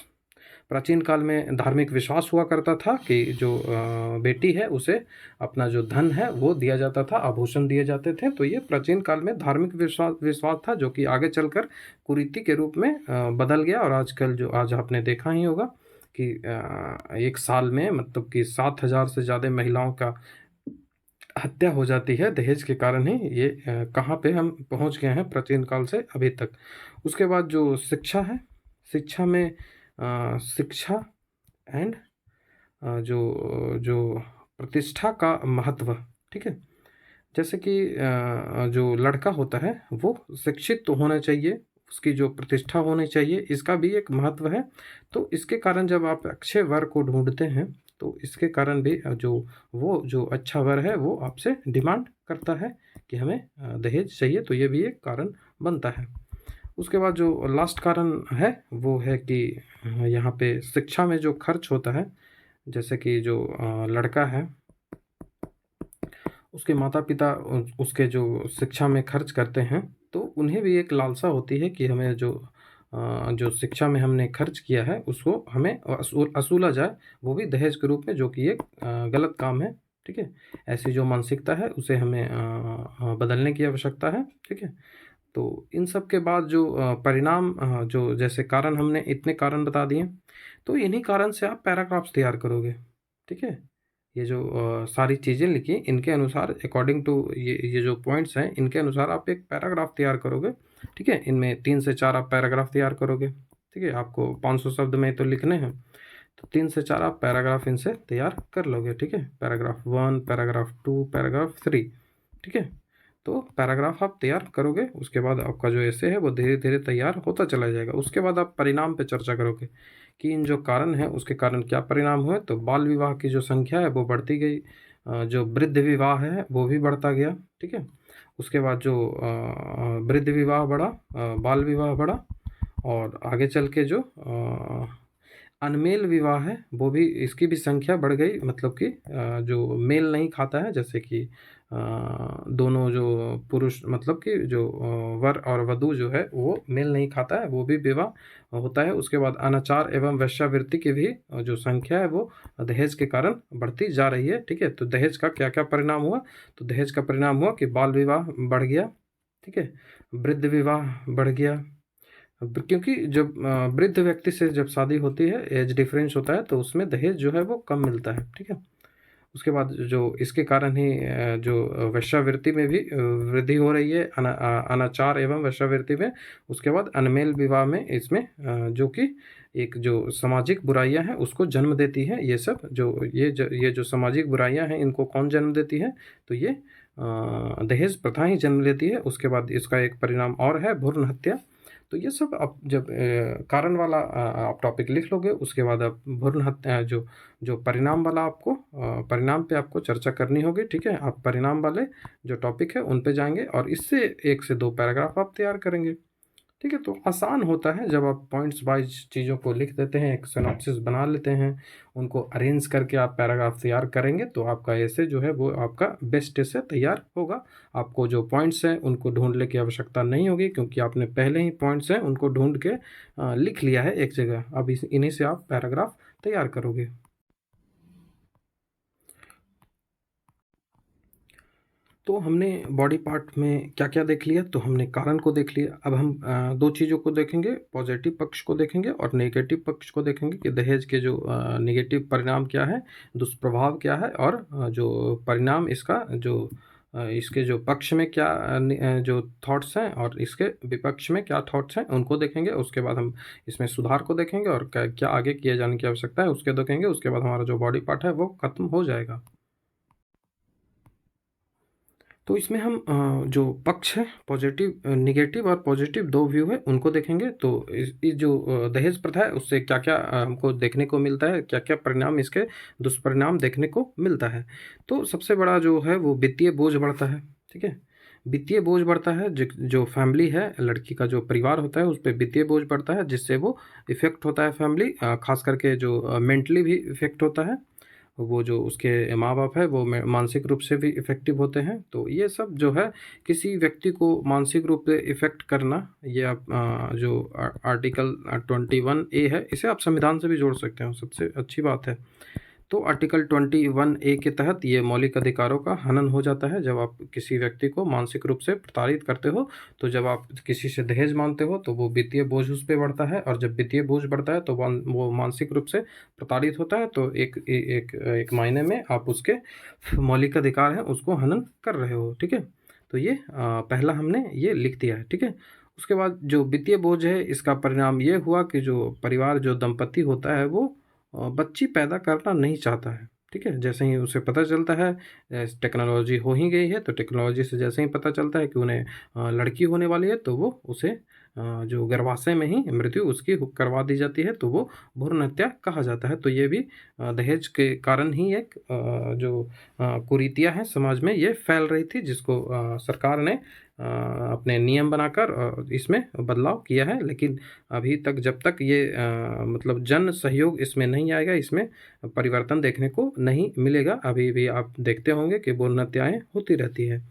प्राचीन काल में धार्मिक विश्वास हुआ करता था कि जो बेटी है उसे अपना जो धन है वो दिया जाता था, आभूषण दिए जाते थे। तो ये प्राचीन काल में धार्मिक विश्वास था, जो कि आगे चलकर कुरीति के रूप में बदल गया। और आजकल जो आज आपने देखा ही होगा कि एक साल में मतलब कि 7,000 से ज़्यादा महिलाओं का हत्या हो जाती है दहेज के कारण ही। ये कहाँ पे हम पहुँच गए हैं प्राचीन काल से अभी तक। उसके बाद जो शिक्षा है, शिक्षा में शिक्षा एंड जो जो प्रतिष्ठा का महत्व, ठीक है। जैसे कि जो लड़का होता है वो शिक्षित तो होना चाहिए, उसकी जो प्रतिष्ठा होनी चाहिए, इसका भी एक महत्व है। तो इसके कारण जब आप अच्छे वर को ढूंढते हैं तो इसके कारण भी जो अच्छा वर है वो आपसे डिमांड करता है कि हमें दहेज चाहिए, तो ये भी एक कारण बनता है। उसके बाद जो लास्ट कारण है वो है कि यहाँ पे शिक्षा में जो खर्च होता है, जैसे कि जो लड़का है उसके माता पिता उसके जो शिक्षा में खर्च करते हैं, तो उन्हें भी एक लालसा होती है कि हमें जो शिक्षा में हमने खर्च किया है उसको हमें असूला जाए, वो भी दहेज के रूप में, जो कि एक गलत काम है। ठीक है, ऐसी जो मानसिकता है उसे हमें बदलने की आवश्यकता है। ठीक है, तो इन सब के बाद जो परिणाम, जो जैसे कारण, हमने इतने कारण बता दिए, तो इन्हीं कारण से आप पैराग्राफ्स तैयार करोगे। ठीक है, ये जो सारी चीज़ें लिखी इनके अनुसार, अकॉर्डिंग टू ये जो पॉइंट्स हैं इनके अनुसार आप एक पैराग्राफ तैयार करोगे। ठीक है, इनमें 3 से 4 आप पैराग्राफ तैयार करोगे। ठीक है, आपको 500 शब्द में तो लिखने हैं, तो 3 से 4 आप पैराग्राफ इनसे तैयार कर लोगे। ठीक है, पैराग्राफ 1, पैराग्राफ 2, पैराग्राफ 3। ठीक है, तो पैराग्राफ आप तैयार करोगे, उसके बाद आपका जो ऐसे है वो धीरे धीरे तैयार होता चला जाएगा। उसके बाद आप परिणाम पे चर्चा करोगे कि इन जो कारण है उसके कारण क्या परिणाम हुए। तो बाल विवाह की जो संख्या है वो बढ़ती गई, जो वृद्ध विवाह है वो भी बढ़ता गया। ठीक है, उसके बाद जो वृद्ध विवाह बढ़ा, बाल विवाह बढ़ा, और आगे चल के जो अनमेल विवाह है वो भी, इसकी भी संख्या बढ़ गई। मतलब कि जो मेल नहीं खाता है, जैसे कि दोनों जो पुरुष, मतलब कि जो वर और वधू जो है वो मेल नहीं खाता है, वो भी विवाह होता है। उसके बाद अनाचार एवं वेश्यावृत्ति की भी जो संख्या है वो दहेज के कारण बढ़ती जा रही है। ठीक है, तो दहेज का क्या क्या परिणाम हुआ, तो दहेज का परिणाम हुआ कि बाल विवाह बढ़ गया। ठीक है, वृद्ध विवाह बढ़ गया, क्योंकि जब वृद्ध व्यक्ति से जब शादी होती है, एज डिफरेंस होता है, तो उसमें दहेज जो है वो कम मिलता है। ठीक है, उसके बाद जो इसके कारण ही जो वेश्यावृत्ति में भी वृद्धि हो रही है, अनाचार एवं वेश्यावृत्ति में। उसके बाद अनमेल विवाह में, इसमें जो कि एक जो सामाजिक बुराइयां हैं उसको जन्म देती है। ये सब ये जो सामाजिक बुराइयां हैं इनको कौन जन्म देती है, तो ये दहेज प्रथा ही जन्म लेती है। उसके बाद इसका एक परिणाम और है, भ्रूण हत्या। तो ये सब आप जब कारण वाला आप टॉपिक लिख लोगे, उसके बाद आप भ्रूण हत्या जो जो परिणाम वाला आपको परिणाम पे आपको चर्चा करनी होगी। ठीक है, आप परिणाम वाले जो टॉपिक है उन पे जाएंगे और इससे 1 से 2 पैराग्राफ आप तैयार करेंगे। ठीक है, तो आसान होता है जब आप पॉइंट्स वाइज चीज़ों को लिख देते हैं, एक सिनॉप्सिस बना लेते हैं, उनको अरेंज करके आप पैराग्राफ तैयार करेंगे, तो आपका ऐसे जो है वो आपका बेस्ट ऐसे तैयार होगा। आपको जो पॉइंट्स हैं उनको ढूंढने की आवश्यकता नहीं होगी, क्योंकि आपने पहले ही पॉइंट्स हैं उनको ढूंढ के लिख लिया है एक जगह। अब इन्हीं से आप पैराग्राफ तैयार करोगे। तो हमने बॉडी पार्ट में क्या क्या देख लिया, तो हमने कारण को देख लिया। अब हम 2 चीज़ों को देखेंगे, पॉजिटिव पक्ष को देखेंगे और नेगेटिव पक्ष को देखेंगे कि दहेज के जो नेगेटिव परिणाम क्या है, दुष्प्रभाव क्या है, और जो परिणाम इसका जो इसके जो पक्ष में क्या जो थॉट्स हैं और इसके विपक्ष में क्या थॉट्स हैं उनको देखेंगे। उसके बाद हम इसमें सुधार को देखेंगे और क्या क्या आगे किए जाने की आवश्यकता है उसके देखेंगे। उसके बाद हमारा जो बॉडी पार्ट है वो खत्म हो जाएगा। तो इसमें हम जो पक्ष है, पॉजिटिव, नेगेटिव और पॉजिटिव 2 व्यू है उनको देखेंगे। तो इस जो दहेज प्रथा है उससे क्या क्या हमको देखने को मिलता है, क्या क्या परिणाम, इसके दुष्परिणाम देखने को मिलता है। तो सबसे बड़ा जो है वो वित्तीय बोझ बढ़ता है। ठीक है, वित्तीय बोझ बढ़ता है, जो फैमिली है, लड़की का जो परिवार होता है उस पर वित्तीय बोझ बढ़ता है, जिससे वो इफ़ेक्ट होता है फैमिली, खास करके जो मेंटली भी इफ़ेक्ट होता है। वो जो उसके माँ बाप है वो मानसिक रूप से भी इफ़ेक्टिव होते हैं। तो ये सब जो है किसी व्यक्ति को मानसिक रूप से इफ़ेक्ट करना, ये आप जो आर्टिकल 21A है, इसे आप संविधान से भी जोड़ सकते हो, सबसे अच्छी बात है। तो आर्टिकल 21A के तहत ये मौलिक अधिकारों का हनन हो जाता है जब आप किसी व्यक्ति को मानसिक रूप से प्रताड़ित करते हो। तो जब आप किसी से दहेज मांगते हो तो वो वित्तीय बोझ उस पे बढ़ता है, और जब वित्तीय बोझ बढ़ता है तो वो मानसिक रूप से प्रताड़ित होता है। तो एक मायने में आप उसके मौलिक अधिकार हैं उसको हनन कर रहे हो, ठीक है। तो ये पहला हमने ये लिख दिया है, ठीक है। उसके बाद जो वित्तीय बोझ है, इसका परिणाम ये हुआ कि जो परिवार, जो दंपति होता है, वो बच्ची पैदा करना नहीं चाहता है, ठीक है। जैसे ही उसे पता चलता है टेक्नोलॉजी हो ही गई है, तो टेक्नोलॉजी से जैसे ही पता चलता है कि उन्हें लड़की होने वाली है, तो वो उसे जो गर्भाशय में ही मृत्यु उसकी करवा दी जाती है, तो वो भ्रूण हत्या कहा जाता है। तो ये भी दहेज के कारण ही एक जो कुरीतियाँ हैं समाज में ये फैल रही थी, जिसको सरकार ने अपने नियम बनाकर इसमें बदलाव किया है। लेकिन अभी तक जब तक ये मतलब जन सहयोग इसमें नहीं आएगा, इसमें परिवर्तन देखने को नहीं मिलेगा। अभी भी आप देखते होंगे कि भ्रूण हत्याएँ होती रहती है।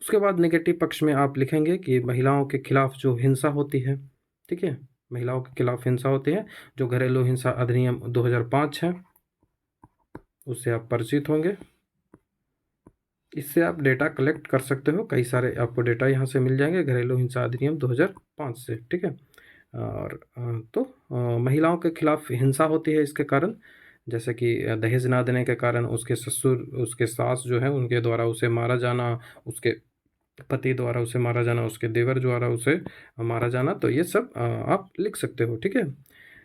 उसके बाद नेगेटिव पक्ष में आप लिखेंगे कि महिलाओं के खिलाफ जो हिंसा होती है, ठीक है, महिलाओं के खिलाफ हिंसा होती है, जो घरेलू हिंसा अधिनियम 2005 है, उससे आप परिचित होंगे। इससे आप डेटा कलेक्ट कर सकते हो, कई सारे आपको डेटा यहाँ से मिल जाएंगे घरेलू हिंसा अधिनियम 2005 से, ठीक है। और तो महिलाओं के खिलाफ हिंसा होती है इसके कारण, जैसे कि दहेज ना देने के कारण उसके ससुर, उसके सास जो है उनके द्वारा उसे मारा जाना, उसके पति द्वारा उसे मारा जाना, उसके देवर द्वारा उसे मारा जाना। तो ये सब आप लिख सकते हो, ठीक है।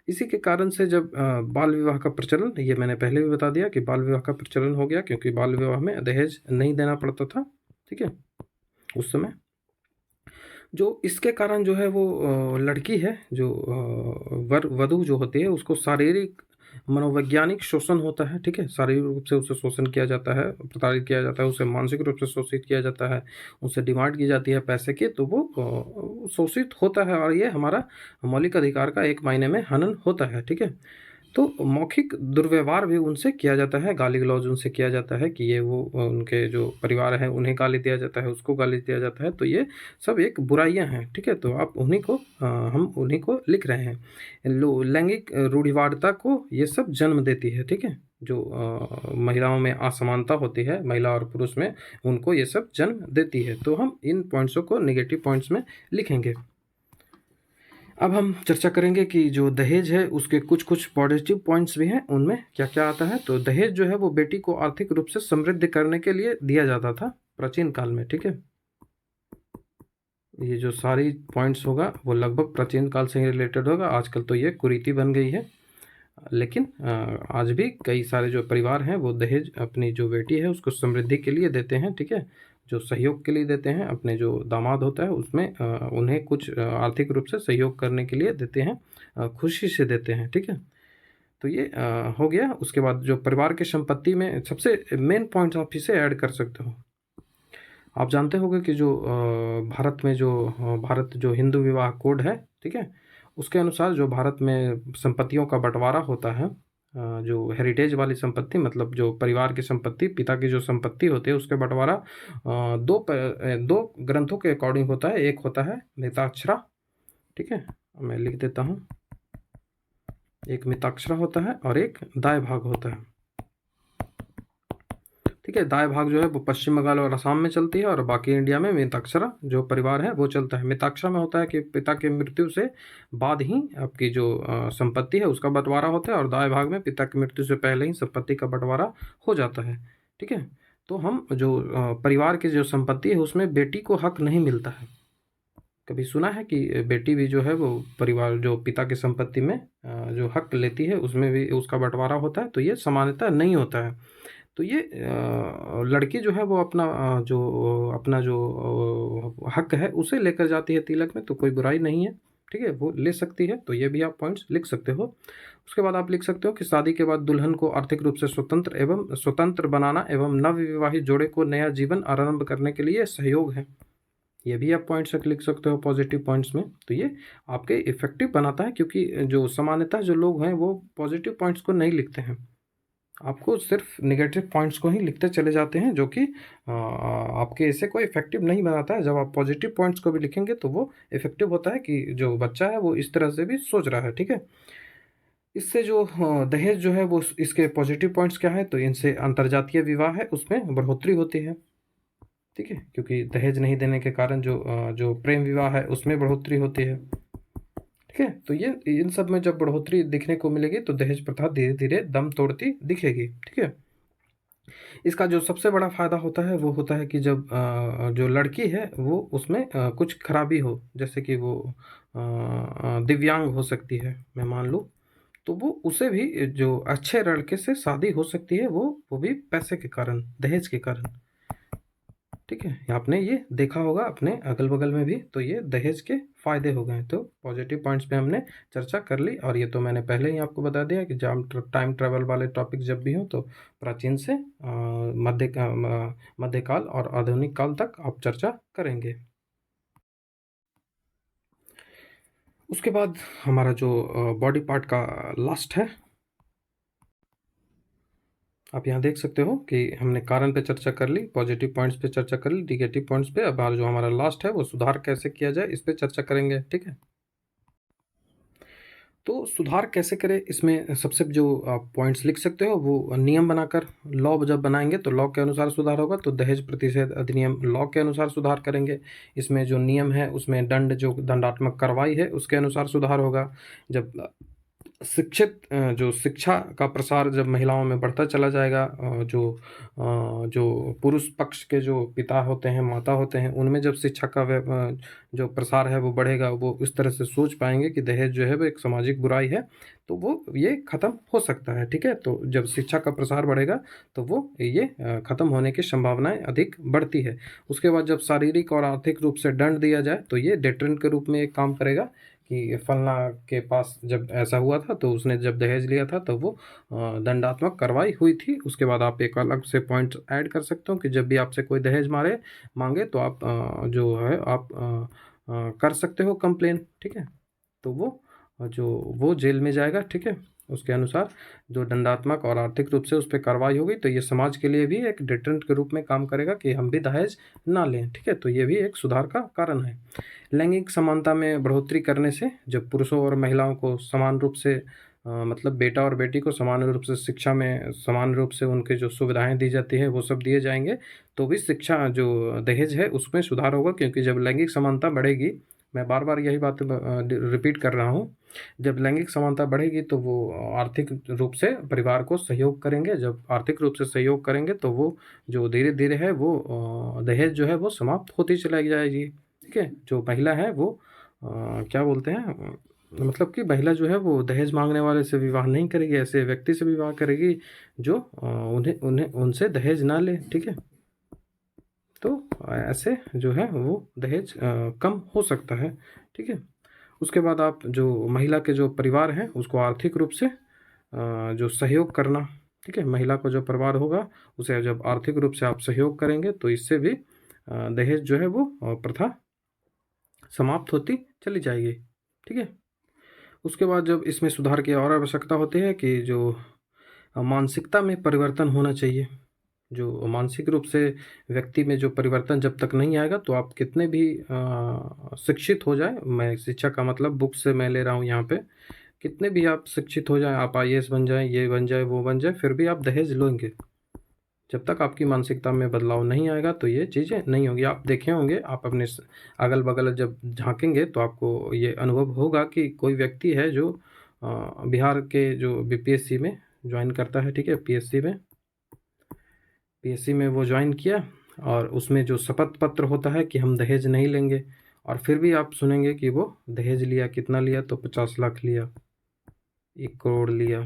इसी के कारण से जब बाल विवाह का प्रचलन, ये मैंने पहले भी बता दिया कि बाल विवाह का प्रचलन हो गया, क्योंकि बाल विवाह में दहेज नहीं देना पड़ता था, ठीक है, उस समय। जो इसके कारण जो है वो लड़की है, जो वधू जो होती है, उसको शारीरिक मनोवैज्ञानिक शोषण होता है, ठीक है। शारीरिक रूप से उसे शोषण किया जाता है, प्रताड़ित किया जाता है, उसे मानसिक रूप से शोषित किया जाता है, उसे डिमांड की जाती है पैसे की, तो वो शोषित होता है, और ये हमारा मौलिक अधिकार का एक मायने में हनन होता है, ठीक है। तो मौखिक दुर्व्यवहार भी उनसे किया जाता है, गाली गलौज उनसे किया जाता है कि ये वो उनके जो परिवार है उन्हें गाली दिया जाता है, उसको गाली दिया जाता है। तो ये सब एक बुराइयां हैं, ठीक है। तो आप उन्हीं को हम उन्हीं को लिख रहे हैं। लैंगिक रूढ़िवादिता को ये सब जन्म देती है, ठीक है। जो महिलाओं में असमानता होती है, महिला और पुरुष में, उनको ये सब जन्म देती है। तो हम इन पॉइंट्सों को नेगेटिव पॉइंट्स में लिखेंगे। अब हम चर्चा करेंगे कि जो दहेज है उसके कुछ कुछ पॉजिटिव पॉइंट्स भी हैं, उनमें क्या क्या आता है। तो दहेज जो है वो बेटी को आर्थिक रूप से समृद्ध करने के लिए दिया जाता था प्राचीन काल में, ठीक है। ये जो सारी पॉइंट्स होगा वो लगभग प्राचीन काल से ही रिलेटेड होगा, आजकल तो ये कुरीति बन गई है। लेकिन आज भी कई सारे जो परिवार हैं वो दहेज अपनी जो बेटी है उसको समृद्धि के लिए देते हैं, ठीक है, जो सहयोग के लिए देते हैं। अपने जो दामाद होता है उसमें उन्हें कुछ आर्थिक रूप से सहयोग करने के लिए देते हैं, खुशी से देते हैं, ठीक है। तो ये हो गया। उसके बाद जो परिवार की संपत्ति में सबसे मेन पॉइंट्स आप इसे ऐड कर सकते हो। आप जानते होंगे कि जो भारत जो हिंदू विवाह कोड है, ठीक है, उसके अनुसार जो भारत में संपत्तियों का बंटवारा होता है, जो हेरिटेज वाली संपत्ति, मतलब जो परिवार की संपत्ति, पिता की जो संपत्ति होती है उसके बंटवारा दो ग्रंथों के अकॉर्डिंग होता है। एक होता है मिताक्षरा, ठीक है, मैं लिख देता हूँ। एक मिताक्षरा होता है और एक दाय भाग होता है, ठीक है। दाय भाग जो है वो पश्चिम बंगाल और असम में चलती है, और बाकी इंडिया में मिताक्षरा जो परिवार है वो चलता है। मिताक्षरा में होता है कि पिता की मृत्यु से बाद ही आपकी जो संपत्ति है उसका बंटवारा होता है, और दाय भाग में पिता की मृत्यु से पहले ही संपत्ति का बंटवारा हो जाता है, ठीक है। तो हम जो परिवार की जो संपत्ति है उसमें बेटी को हक नहीं मिलता है। कभी सुना है कि बेटी भी जो है वो परिवार जो पिता की संपत्ति में जो हक लेती है उसमें भी उसका बंटवारा होता है? तो ये समानता नहीं होता है। तो ये लड़की जो है वो अपना जो हक है उसे लेकर जाती है तिलक में, तो कोई बुराई नहीं है, ठीक है, वो ले सकती है। तो ये भी आप पॉइंट्स लिख सकते हो। उसके बाद आप लिख सकते हो कि शादी के बाद दुल्हन को आर्थिक रूप से स्वतंत्र बनाना एवं नवविवाहित जोड़े को नया जीवन आरंभ करने के लिए सहयोग है। ये भी आप पॉइंट्स लिख सकते हो पॉजिटिव पॉइंट्स में। तो ये आपके इफेक्टिव बनाता है, क्योंकि जो सामान्यतः जो लोग हैं वो पॉजिटिव पॉइंट्स को नहीं लिखते हैं। आपको सिर्फ नेगेटिव पॉइंट्स को ही लिखते चले जाते हैं, जो कि आपके इसे कोई इफ़ेक्टिव नहीं बनाता है। जब आप पॉजिटिव पॉइंट्स को भी लिखेंगे तो वो इफ़ेक्टिव होता है कि जो बच्चा है वो इस तरह से भी सोच रहा है, ठीक है। इससे जो दहेज जो है वो इसके पॉजिटिव पॉइंट्स क्या है, तो इनसे अंतर्जातीय विवाह है उसमें बढ़ोतरी होती है, ठीक है, क्योंकि दहेज नहीं देने के कारण जो प्रेम विवाह है उसमें बढ़ोतरी होती है, ठीक है। तो ये इन सब में जब बढ़ोतरी दिखने को मिलेगी तो दहेज प्रथा धीरे धीरे दम तोड़ती दिखेगी, ठीक है। इसका जो सबसे बड़ा फ़ायदा होता है वो होता है कि जब जो लड़की है वो उसमें कुछ खराबी हो, जैसे कि वो दिव्यांग हो सकती है, मैं मान लूँ, तो वो उसे भी जो अच्छे लड़के से शादी हो सकती है, वो भी पैसे के कारण, दहेज के कारण, ठीक है। आपने ये देखा होगा अपने अगल-बगल में भी, तो ये दहेज के फ़ायदे हो गए। तो पॉजिटिव पॉइंट्स पे हमने चर्चा कर ली, और ये तो मैंने पहले ही आपको बता दिया कि जब टाइम ट्रैवल वाले टॉपिक जब भी हों तो प्राचीन से मध्यकाल और आधुनिक काल तक आप चर्चा करेंगे। उसके बाद हमारा जो बॉडी पार्ट का लास्ट है, आप यहाँ देख सकते हो कि हमने कारण पे चर्चा कर ली, पॉजिटिव पॉइंट्स पे चर्चा कर ली, नेगेटिव पॉइंट्स पे। अब जो हमारा लास्ट है वो सुधार कैसे किया जाए इस पे चर्चा करेंगे, ठीक है। तो सुधार कैसे करें, इसमें सबसे जो आप पॉइंट्स लिख सकते हो वो नियम बनाकर, लॉ जब बनाएंगे तो लॉ के अनुसार सुधार होगा, तो दहेज प्रतिषेध अधिनियम लॉ के अनुसार सुधार करेंगे। इसमें जो नियम है उसमें दंड, जो दंडात्मक कार्रवाई है उसके अनुसार सुधार होगा। जब जो शिक्षा का प्रसार जब महिलाओं में बढ़ता चला जाएगा, जो पुरुष पक्ष के जो पिता होते हैं, माता होते हैं, उनमें जब शिक्षा का जो प्रसार है वो बढ़ेगा, वो इस तरह से सोच पाएंगे कि दहेज जो है वो एक सामाजिक बुराई है, तो वो ये ख़त्म हो सकता है, ठीक है। तो जब शिक्षा का प्रसार बढ़ेगा तो वो ये ख़त्म होने की संभावनाएं अधिक बढ़ती है। उसके बाद जब शारीरिक और आर्थिक रूप से दंड दिया जाए तो ये डेटरेंट के रूप में एक काम करेगा कि फलना के पास जब ऐसा हुआ था तो उसने जब दहेज लिया था तो वो दंडात्मक कार्रवाई हुई थी। उसके बाद आप एक अलग से पॉइंट ऐड कर सकते हो कि जब भी आपसे कोई दहेज मांगे तो आप जो है आप कर सकते हो कंप्लेन, ठीक है। तो वो जेल में जाएगा, ठीक है। उसके अनुसार जो दंडात्मक और आर्थिक रूप से उस पर कार्रवाई होगी तो ये समाज के लिए भी एक डिटरेंट के रूप में काम करेगा कि हम भी दहेज ना लें, ठीक है। तो ये भी एक सुधार का कारण है। लैंगिक समानता में बढ़ोतरी करने से जब पुरुषों और महिलाओं को समान रूप से मतलब बेटा और बेटी को समान रूप से शिक्षा में समान रूप से उनके जो सुविधाएं दी जाती है वो सब दिए जाएंगे, तो भी शिक्षा जो दहेज है उसमें सुधार होगा, क्योंकि जब लैंगिक समानता बढ़ेगी, मैं बार बार यही बात रिपीट कर रहा हूँ, जब लैंगिक समानता बढ़ेगी तो वो आर्थिक रूप से परिवार को सहयोग करेंगे। जब आर्थिक रूप से सहयोग करेंगे तो वो जो धीरे धीरे है वो दहेज जो है वो समाप्त होती चली जाएगी, ठीक है। जो महिला है वो क्या बोलते हैं, मतलब कि महिला जो है वो दहेज मांगने वाले से विवाह नहीं करेगी, ऐसे व्यक्ति से विवाह करेगी जो उन्हें उन्हें उनसे दहेज ना ले, ठीक है। तो ऐसे जो है वो दहेज कम हो सकता है, ठीक है। उसके बाद आप जो महिला के जो परिवार हैं उसको आर्थिक रूप से जो सहयोग करना, ठीक है। महिला को जो परिवार होगा उसे जब आर्थिक रूप से आप सहयोग करेंगे तो इससे भी दहेज जो है वो प्रथा समाप्त होती चली जाएगी, ठीक है। उसके बाद जब इसमें सुधार की और आवश्यकता होती है कि जो मानसिकता में परिवर्तन होना चाहिए। जो मानसिक रूप से व्यक्ति में जो परिवर्तन जब तक नहीं आएगा तो आप कितने भी शिक्षित हो जाए, मैं शिक्षा का मतलब बुक से मैं ले रहा हूँ यहाँ पे, कितने भी आप शिक्षित हो जाए, आप आईएएस बन जाए, ये बन जाए, वो बन जाए, फिर भी आप दहेज लेंगे। जब तक आपकी मानसिकता में बदलाव नहीं आएगा तो ये चीज़ें नहीं होगी। आप देखे होंगे, आप अपने अगल बगल जब झांकेंगे तो आपको ये अनुभव होगा कि कोई व्यक्ति है जो बिहार के जो बीपीएससी में ज्वाइन करता है, ठीक है, पीएससी में वो ज्वाइन किया, और उसमें जो शपथ पत्र होता है कि हम दहेज नहीं लेंगे, और फिर भी आप सुनेंगे कि वो दहेज लिया, कितना लिया, तो 50 लाख लिया, 1 करोड़ लिया।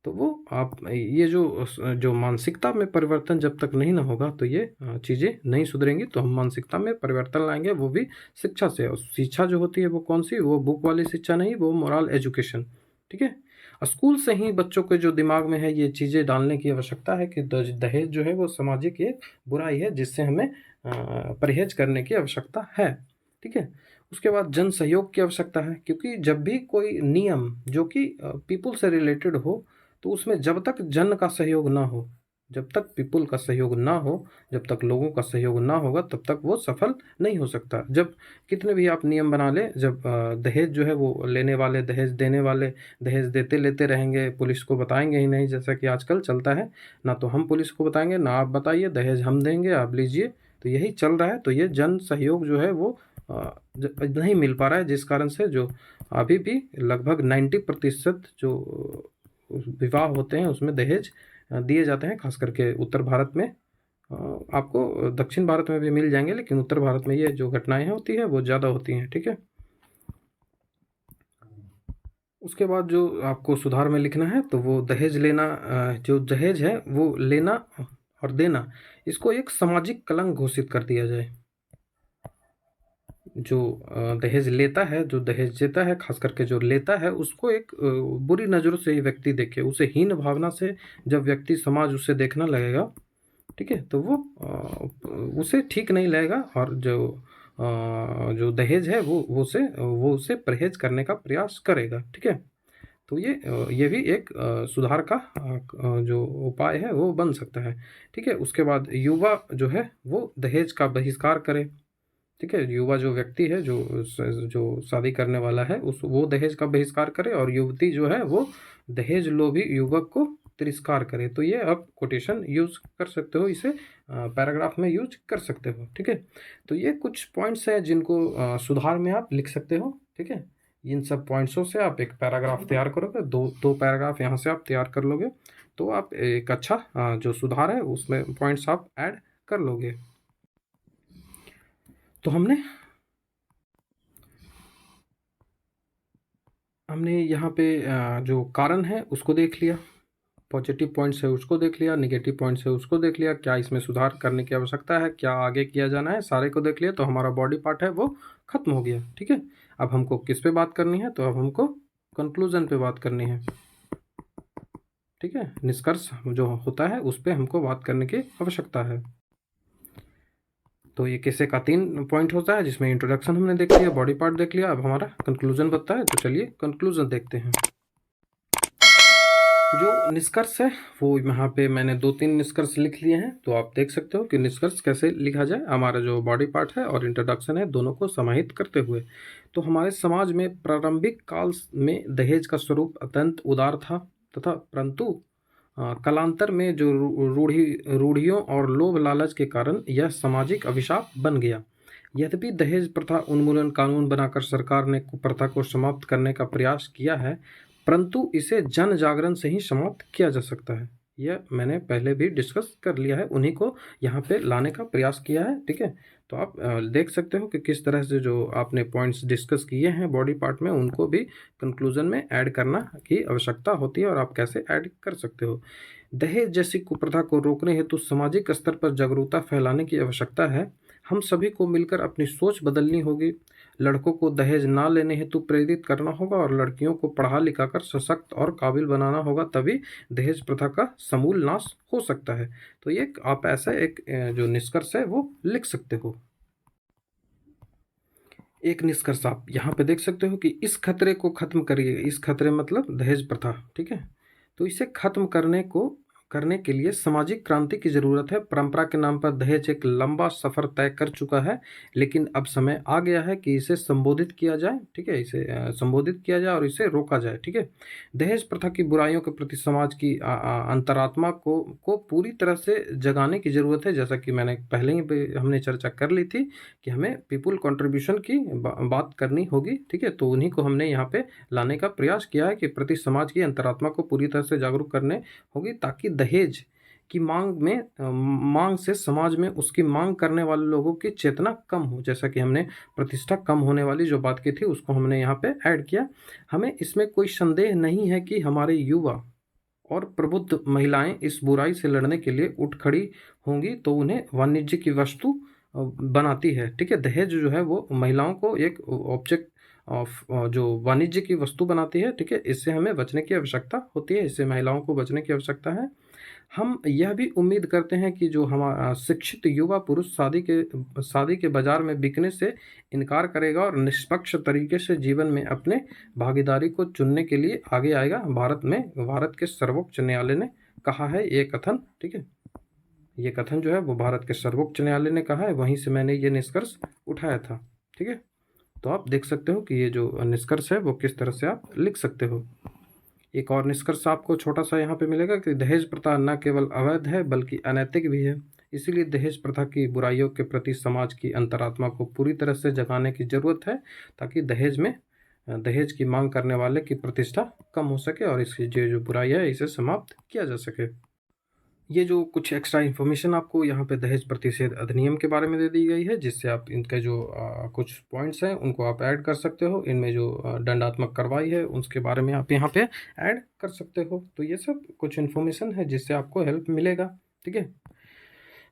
तो वो आप ये जो मानसिकता में परिवर्तन जब तक नहीं ना होगा तो ये चीज़ें नहीं सुधरेंगी। तो हम मानसिकता में परिवर्तन लाएंगे, वो भी शिक्षा से। और शिक्षा जो होती है वो कौन सी, वो बुक वाली शिक्षा नहीं, वो मोरल एजुकेशन, ठीक है। स्कूल से ही बच्चों के जो दिमाग में है ये चीज़ें डालने की आवश्यकता है कि दहेज जो है वो सामाजिक एक बुराई है जिससे हमें परहेज करने की आवश्यकता है, ठीक है। उसके बाद जन सहयोग की आवश्यकता है, क्योंकि जब भी कोई नियम जो कि पीपुल से रिलेटेड हो तो उसमें जब तक जन का सहयोग ना हो, जब तक पीपुल का सहयोग ना हो, जब तक लोगों का सहयोग ना होगा, तब तक वो सफल नहीं हो सकता। जब कितने भी आप नियम बना लें, जब दहेज जो है वो लेने वाले, दहेज देने वाले दहेज देते लेते रहेंगे, पुलिस को बताएंगे ही नहीं, जैसा कि आजकल चलता है, ना तो हम पुलिस को बताएंगे, ना आप बताइए, दहेज हम देंगे, आप लीजिए, तो यही चल रहा है। तो ये जन सहयोग जो है वो नहीं मिल पा रहा है, जिस कारण से जो अभी भी लगभग 90% जो विवाह होते हैं उसमें दहेज दिए जाते हैं, खास करके उत्तर भारत में। आपको दक्षिण भारत में भी मिल जाएंगे, लेकिन उत्तर भारत में ये जो घटनाएं होती है वो ज़्यादा होती हैं। ठीक है, उसके बाद जो आपको सुधार में लिखना है, तो वो दहेज लेना, जो दहेज है वो लेना और देना, इसको एक सामाजिक कलंक घोषित कर दिया जाए। जो दहेज लेता है, जो दहेज देता है, खास करके जो लेता है, उसको एक बुरी नज़रों से ही व्यक्ति देखे, उसे हीन भावना से जब व्यक्ति समाज उसे देखना लगेगा, ठीक है, तो वो उसे ठीक नहीं लगेगा, और जो दहेज है वो उसे परहेज करने का प्रयास करेगा। ठीक है, तो ये भी एक सुधार का जो उपाय है वो बन सकता है। ठीक है, उसके बाद युवा जो है वो दहेज का बहिष्कार करे। ठीक है, युवा जो व्यक्ति है, जो शादी करने वाला है, वो दहेज का बहिष्कार करे, और युवती जो है वो दहेज लोभी युवक को तिरस्कार करे। तो ये आप कोटेशन यूज कर सकते हो, इसे पैराग्राफ में यूज कर सकते हो। ठीक है, तो ये कुछ पॉइंट्स हैं जिनको सुधार में आप लिख सकते हो। ठीक है, इन सब पॉइंट्सों से आप एक पैराग्राफ तैयार करोगे, दो पैराग्राफ यहाँ से आप तैयार कर लोगे, तो आप एक अच्छा जो सुधार है उसमें पॉइंट्स आप ऐड कर लोगे। तो हमने यहाँ पे जो कारण है उसको देख लिया, पॉजिटिव पॉइंट्स है उसको देख लिया, नेगेटिव पॉइंट्स है उसको देख लिया, क्या इसमें सुधार करने की आवश्यकता है, क्या आगे किया जाना है, सारे को देख लिया, तो हमारा बॉडी पार्ट है वो खत्म हो गया। ठीक है, अब हमको किस पे बात करनी है, तो अब हमको कंक्लूजन पे बात करनी है। ठीक है, निष्कर्ष जो होता है उस पर हमको बात करने की आवश्यकता है। तो ये कैसे का 3 पॉइंट होता है, जिसमें इंट्रोडक्शन हमने देख लिया, बॉडी पार्ट देख लिया, अब हमारा कंक्लूजन बनता है। तो चलिए कंक्लूजन देखते हैं। जो निष्कर्ष है वो यहाँ पे मैंने 2-3 निष्कर्ष लिख लिए हैं, तो आप देख सकते हो कि निष्कर्ष कैसे लिखा जाए। हमारा जो बॉडी पार्ट है और इंट्रोडक्शन है, दोनों को समाहित करते हुए, तो हमारे समाज में प्रारंभिक काल में दहेज का स्वरूप अत्यंत उदार था, तथा परंतु कालांतर में जो रूढ़ियों और लोभ लालच के कारण यह सामाजिक अभिशाप बन गया। यद्यपि दहेज प्रथा उन्मूलन कानून बनाकर सरकार ने कुप्रथा को समाप्त करने का प्रयास किया है, परंतु इसे जन जागरण से ही समाप्त किया जा सकता है। यह मैंने पहले भी डिस्कस कर लिया है, उन्हीं को यहाँ पे लाने का प्रयास किया है। ठीक है, तो आप देख सकते हो कि किस तरह से जो आपने पॉइंट्स डिस्कस किए हैं बॉडी पार्ट में, उनको भी कंक्लूजन में ऐड करना की आवश्यकता होती है, और आप कैसे ऐड कर सकते हो। दहेज जैसी कुप्रथा को रोकने हेतु सामाजिक स्तर पर जागरूकता फैलाने की आवश्यकता है। हम सभी को मिलकर अपनी सोच बदलनी होगी। लड़कों को दहेज ना लेने हेतु प्रेरित करना होगा, और लड़कियों को पढ़ा लिखा कर सशक्त और काबिल बनाना होगा, तभी दहेज प्रथा का समूल नाश हो सकता है। तो ये आप ऐसा एक जो निष्कर्ष है वो लिख सकते हो। एक निष्कर्ष आप यहाँ पे देख सकते हो कि इस खतरे को खत्म करिए। इस खतरे मतलब दहेज प्रथा। ठीक है, तो इसे खत्म करने के लिए सामाजिक क्रांति की जरूरत है। परंपरा के नाम पर दहेज एक लंबा सफर तय कर चुका है, लेकिन अब समय आ गया है कि इसे संबोधित किया जाए। ठीक है, इसे संबोधित किया जाए और इसे रोका जाए। ठीक है, दहेज प्रथा की बुराइयों के प्रति समाज की अंतरात्मा को पूरी तरह से जगाने की जरूरत है। जैसा कि मैंने पहले ही हमने चर्चा कर ली थी कि हमें पीपुल कंट्रीब्यूशन की बात करनी होगी। ठीक है, तो उन्हीं को हमने यहाँ पे लाने का प्रयास किया है कि प्रति समाज की अंतरात्मा को पूरी तरह से जागरूक करने होगी, ताकि दहेज की मांग से समाज में उसकी मांग करने वाले लोगों की चेतना कम हो। जैसा कि हमने प्रतिष्ठा कम होने वाली जो बात की थी उसको हमने यहाँ पे ऐड किया। हमें इसमें कोई संदेह नहीं है कि हमारे युवा और प्रबुद्ध महिलाएं इस बुराई से लड़ने के लिए उठ खड़ी होंगी, तो उन्हें वाणिज्य की वस्तु बनाती है। ठीक है, दहेज जो है वो महिलाओं को एक ऑब्जेक्ट ऑफ जो वाणिज्य की वस्तु बनाती है। ठीक है, इससे हमें बचने की आवश्यकता होती है, इससे महिलाओं को बचने की आवश्यकता है। हम यह भी उम्मीद करते हैं कि जो हमारा शिक्षित युवा पुरुष शादी के बाजार में बिकने से इनकार करेगा और निष्पक्ष तरीके से जीवन में अपने भागीदारी को चुनने के लिए आगे आएगा। भारत के सर्वोच्च न्यायालय ने कहा है ये कथन, ठीक है, ये कथन जो है वो भारत के सर्वोच्च न्यायालय ने कहा है, वहीं से मैंने ये निष्कर्ष उठाया था, ठीक है। तो आप देख सकते हो कि ये जो निष्कर्ष है वो किस तरह से आप लिख सकते हो। एक और निष्कर्ष आपको छोटा सा यहाँ पे मिलेगा कि दहेज प्रथा न केवल अवैध है बल्कि अनैतिक भी है। इसीलिए दहेज प्रथा की बुराइयों के प्रति समाज की अंतरात्मा को पूरी तरह से जगाने की जरूरत है, ताकि दहेज की मांग करने वाले की प्रतिष्ठा कम हो सके और इसकी जो बुराई है इसे समाप्त किया जा सके। ये जो कुछ एक्स्ट्रा इन्फॉर्मेशन आपको यहाँ पे दहेज प्रतिषेध अधिनियम के बारे में दे दी गई है, जिससे आप इनके जो कुछ पॉइंट्स हैं उनको आप ऐड कर सकते हो। इनमें जो दंडात्मक कार्रवाई है उसके बारे में आप यहाँ पे ऐड कर सकते हो। तो ये सब कुछ इन्फॉर्मेशन है जिससे आपको हेल्प मिलेगा, ठीक है।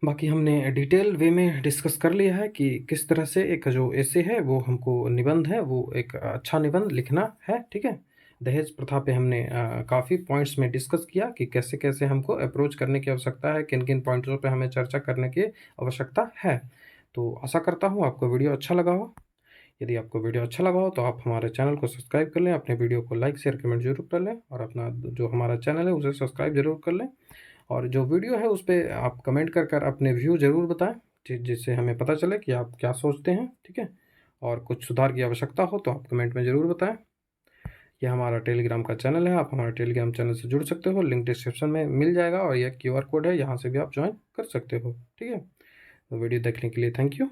बाकी हमने डिटेल वे में डिस्कस कर लिया है कि किस तरह से एक जो एसे है वो हमको निबंध है वो एक अच्छा निबंध लिखना है, ठीक है। दहेज प्रथा पे हमने काफ़ी पॉइंट्स में डिस्कस किया कि कैसे कैसे हमको अप्रोच करने की आवश्यकता है, किन किन पॉइंट्सों पे हमें चर्चा करने की आवश्यकता है। तो आशा करता हूँ आपको वीडियो अच्छा लगा हो। यदि आपको वीडियो अच्छा लगा हो तो आप हमारे चैनल को सब्सक्राइब कर लें, अपने वीडियो को लाइक शेयर कमेंट जरूर कर लें और अपना जो हमारा चैनल है उसे सब्सक्राइब जरूर कर लें। और जो वीडियो है उस पर आप कमेंट कर अपने व्यू ज़रूर बताएं, जिससे हमें पता चले कि आप क्या सोचते हैं, ठीक है। और कुछ सुधार की आवश्यकता हो तो आप कमेंट में ज़रूर बताएं। यह हमारा टेलीग्राम का चैनल है, आप हमारे टेलीग्राम चैनल से जुड़ सकते हो, लिंक डिस्क्रिप्शन में मिल जाएगा और यह QR कोड है, यहाँ से भी आप ज्वाइन कर सकते हो, ठीक है। तो वीडियो देखने के लिए थैंक यू।